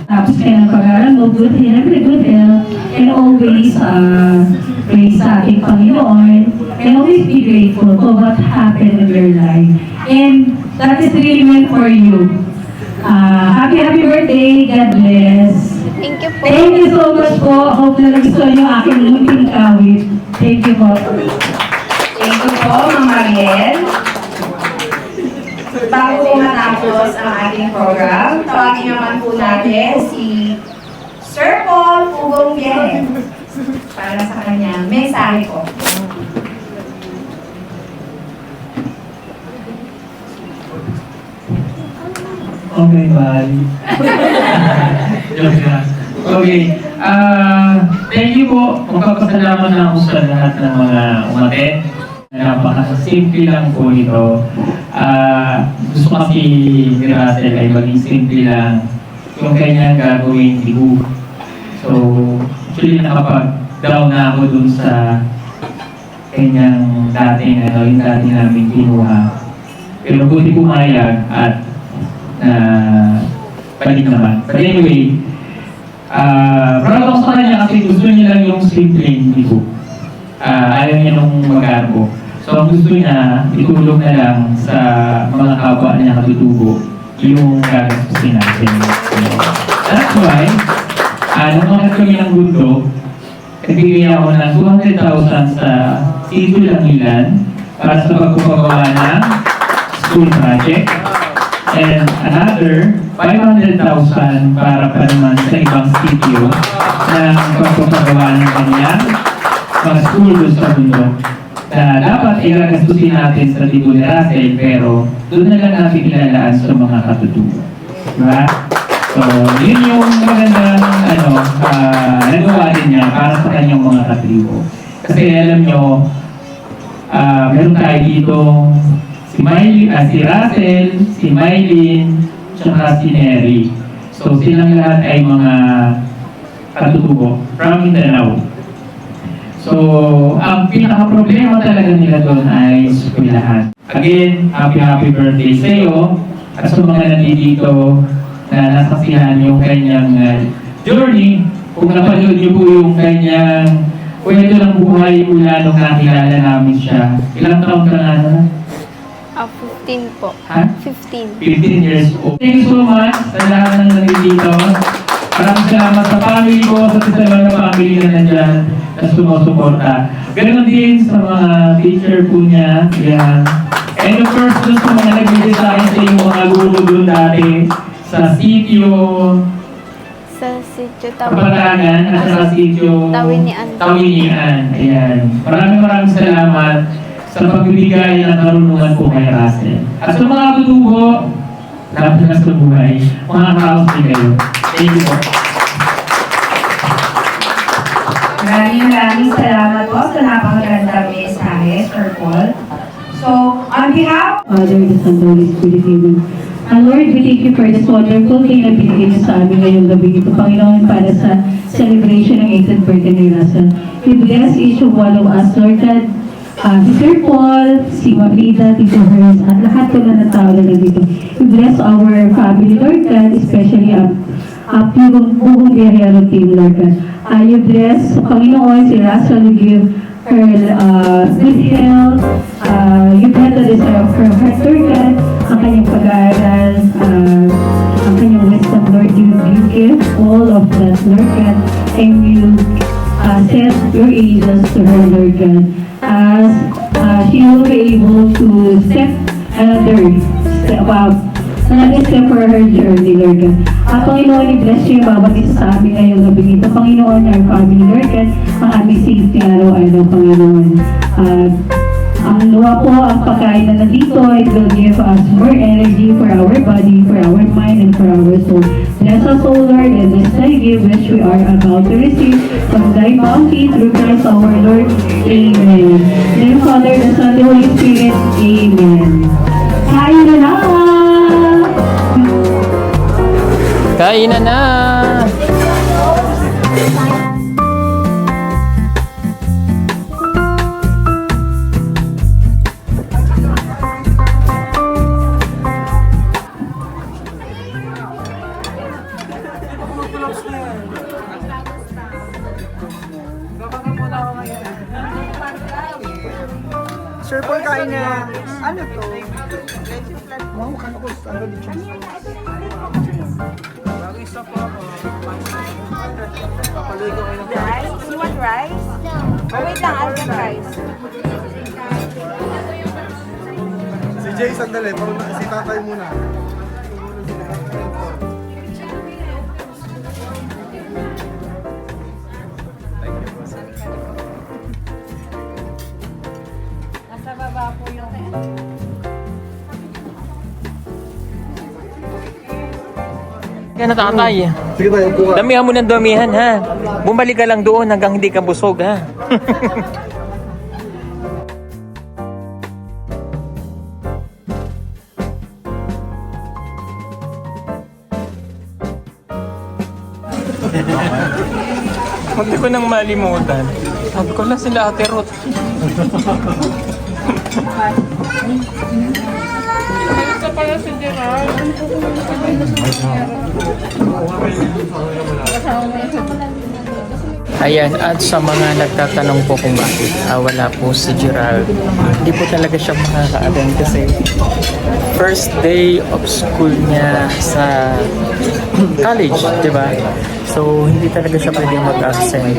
S5: Tapos kaya ng pag-aaral mo, good health, and always pray sa ating Panginoon, and always be grateful for what happened in your life. And that is really meant for you. Happy birthday, God bless.
S8: Thank you po.
S5: Thank you so much po. Hope na nagustuhan niyo aking munting kawit. Thank you po.
S4: Thank you po, Ma'am Mariel. Bago po matapos ang ating program, tawagin naman po natin si Sir Paul Pugong Biyahe para sa kanyang mensahe po.
S10: Okay, bye. Joke lang. Okay. Thank you po. Magpapasalamat na ako sa lahat ng mga umaten. Napaka-simple lang po ito. Gusto kasi ni Russell ay maging simple lang yung kanyang gagawin dibu. So, actually nakapag-down na ako dun sa kanyang dating, yung dating namin kinuha. Pero buti pumayag at balik naman. But anyway, proud ako sa kanya kasi gusto niya lang yung simpleng dibu. Ayaw niya nung mag-arbo. So ang gusto niya, itulong na lang sa mga kapwa niya katutubo yung gagastusin natin. That's why, nung makit kami ng gundo, nagbigay ako ng 200,000 sa sitio Langilan para sa pagpapagawa ng school project. And another 500,000 para pa naman sa ibang sitio ng pagpapagawa ng kanyang mga school doon sa bundok. Na dapat igagastusin natin sa Tibo ni Russell, pero doon na lang natin ilalaan sa mga katutubo. Diba? So, yun yung magandang nagawa din niya para sa kanyang mga katutubo. Kasi alam nyo, meron tayo dito si Russell, si Mylene, tsaka si Neri. So, silang lahat ay mga katutubo from Mindanao. So, ang pinaka-problema talaga nila doon ay eskwelahan. Again, happy birthday sa iyo at sa mga nandito na nasaksihan yung kanyang journey. Kung napanood niyo po yung kanyang kwento ng buhay mula nung nakilala namin siya. Ilang taon ka na?
S8: 15 po.
S10: Ha?
S8: 15.
S10: 15 years old. Thank you so much sa lahat ng nandito. Maraming salamat sa family ko, sa isa na family na nandyan na sumusuporta. Ganun din sa mga teacher po niya. Yan. And of course, dun sa mga nag-design sa yung mga guru doon dati sa sitio
S8: Sa sitio
S10: Kapatagan at sa sitio Tawinian. Ayan. Maraming salamat sa pagbibigay ng karunungan po kay Russell. At sa mga katutubo, lahat na sa buhay, mga kaos din kayo. Thank you po.
S4: Maraming salamat po sa napakagandang mensahe, Sir Paul. So, on behalf
S5: Father, the Son, the Holy Spirit, Amen. Lord, we thank you for this wonderful day na binigay niyo sa amin ngayong gabi ito, Panginoon, para sa celebration ng 18th birthday ni Russell. We bless each of one of us, Lord God, si Sir Paul, si Mafrida, Tito Herz, at lahat po na tao na dito. We bless our family, Lord God, especially buong Guerrero team, Lord God. You bless, Panginoon, si Russell, you give her good health, you grant the desire of her heart, Lord God, ang kanyang pag-aaral, ang kanyang wisdom, Lord, you give all of that, Lord God, and you send your angels to her, Lord God, as she will be able to step another step for her journey, Lord God. Panginoon, i-bless you yung bawat isa sa amin ngayong gabi nito. Panginoon, our family, Lord God, ang aming safety araw-araw, Panginoon. Ang luwa po, ang pagkain na nandito, it will give us more energy for our body, for our mind, and for our soul. Bless us, O Lord, and this thy gift which we are about to receive from thy bounty through Christ our Lord. Amen. Then Father, the Son, the Holy Spirit. Amen. Kain na na!
S15: Kainan na!
S13: Sir Paul, kain na. Ano to? Wow, kano ko sa ano dito? Papaligo kayo ng
S4: Rice? You want rice? Oh, wait lang, I'll get rice.
S6: Si Jay, sandali. Si tatay muna.
S4: Nasa baba po yung...
S15: Yan na tatay.
S6: Sige tayo, buka.
S15: Damihan mo ng damihan ha. Bumalik ka lang doon hanggang hindi ka busog ha. Hindi ko nang malimutan. Sabi ko lang sila Ate Ruth.
S21: Ito pala si Gerard.
S15: Ayan, at sa mga nagtatanong po kung bakit wala po si Gerald, hindi po talaga siya makaka-attend kasi first day of school niya sa college, di ba? So, hindi talaga siya pwede mag-absent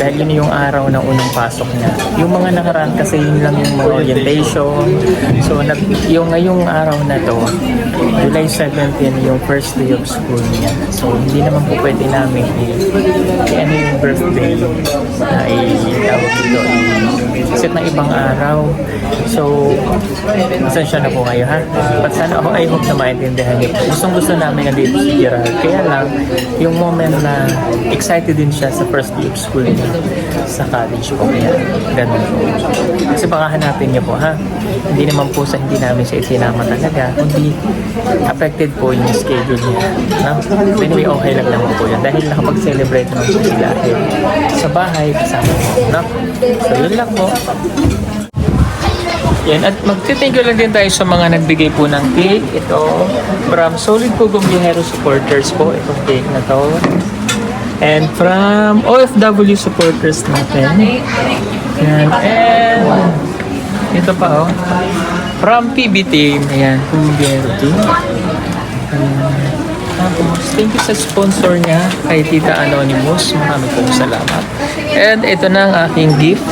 S15: dahil yun yung araw ng unang pasok niya. Yung mga nakaraan kasi yun lang yung mga orientation. So, yung ngayong araw na to, July 17, yung first day of school niya. So, hindi naman po pwede namin ano yung birthday na i-tawag dito, i-set ng ibang araw. So, pasensya na po kayo ha. But sana I hope na maintindihan niyo. Gustong gusto namin nga dito si Gerald. Kaya lang, yung moment na excited din siya sa first day of school niya sa college po. Kaya, ganun po. Kasi baka hanapin niyo po ha. Hindi naman po sa hindi namin siya isinama talaga. Kundi affected po yung schedule niya. No? Anyway, okay lang naman po yan. Dahil nakapag-celebrate naman po sila sa bahay kasama po. No? So, yun lang po. Yan, at magti-thank you lang din tayo sa mga nagbigay po ng cake. Ito, from Solid Pugong Biyahero supporters po, itong cake na to. And from OFW supporters natin. Yan, and ito pa from PB Team. Ayan, Pugong Biyahero Team. Tapos, thank you sa sponsor niya, kay Tita Anonymous. Maraming pong salamat. And ito na ang aking gift.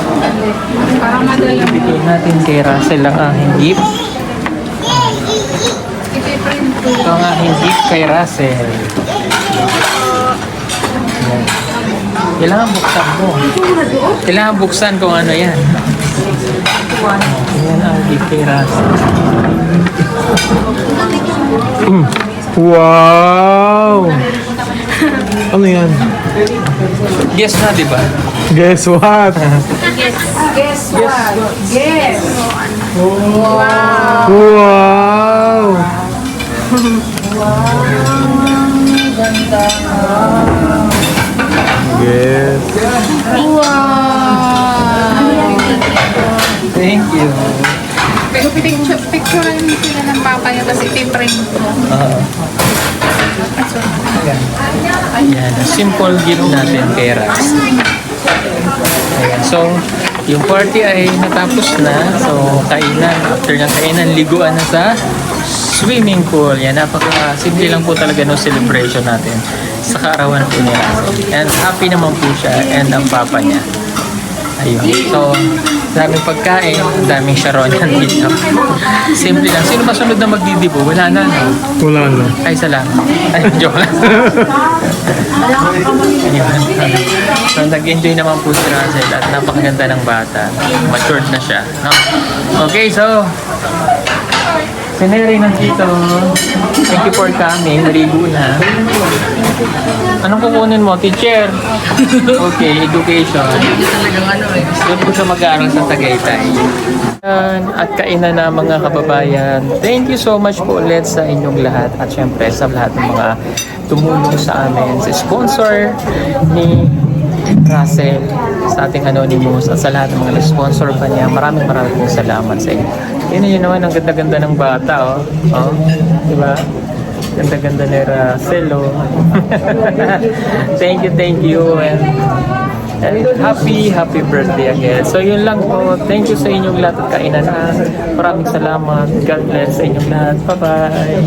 S15: Ibigay natin kay Russell ang aking gift. Ito ang aking gift kay Russell. Yan. Kailangan buksan mo. Kailangan buksan kung ano yan. Yan ang gift kay Russell.
S6: Wow! Ano yan?
S15: Guess na, di ba?
S6: Guess what?
S4: Guess what? Guess!
S6: Wow!
S4: Ganda nga.
S6: Yes.
S15: Thank you.
S21: Pero picturean sila ng papa niya, tapos iti-print ko.
S15: Ayan, simple gift natin kay Ras. Ayan, so, yung party ay natapos na. So, kainan. After ng kainan, liguan na sa swimming pool. Yan, napaka-simple lang po talaga ng celebration natin sa kaarawan po ni Ras. And happy naman po siya and ang papa niya. Ayun. So, daming pagkain, daming sharon yan dito. Simple lang. Sino masunod na magdidibo? Wala na, no?
S6: Wala na.
S15: Ay, salamat. Ay, joke lang. Ayun. So, nag-enjoy naman po si Russell at napakaganda ng bata. Matured na siya. No? Okay, so,
S1: Si Neri nandito. Thank you for coming. Narigo na. Anong kukunin mo? Teacher? Okay, education. Doon ko siya mag-aaral sa Tagaytay. At kainan na mga kababayan. Thank you so much po ulit sa inyong lahat. At syempre sa lahat ng mga tumulong sa amin. Sa sponsor ni Russell, sa ating Anonymous, at sa lahat ng mga sponsor pa niya. Maraming salamat sa inyo. Yun naman, ang ganda-ganda ng bata, oh. Oh, diba? Ganda-ganda ni Russell, oh. Thank you, and happy birthday again. So yun lang po. Thank you sa inyong lahat at kainan na. Maraming salamat. God bless sa inyong lahat. Bye-bye.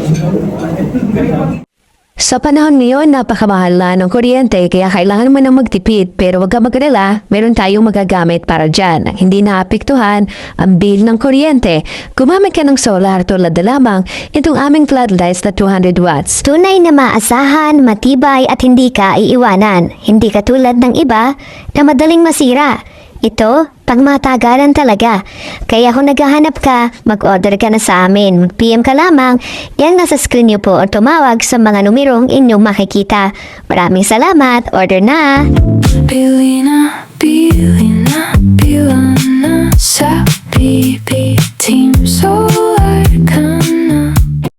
S2: Sa panahon ngayon, napakamahal na ng kuryente kaya kailangan mo nang magtipid, pero wag ka mag-alala, meron tayong magagamit para dyan. Hindi naapektuhan ang bill ng kuryente. Gumamit ka ng solar tulad na lamang itong aming floodlights na 200 watts.
S22: Tunay na maasahan, matibay at hindi ka iiwanan. Hindi katulad ng iba na madaling masira. Ito, pangmatagalan talaga. Kaya kung naghahanap ka, mag-order ka na sa amin. Mag-PM ka lamang, yan nasa screen niyo po, o tumawag sa mga numerong inyong makikita. Maraming salamat, order na!
S20: Pilina, pilina, pilina.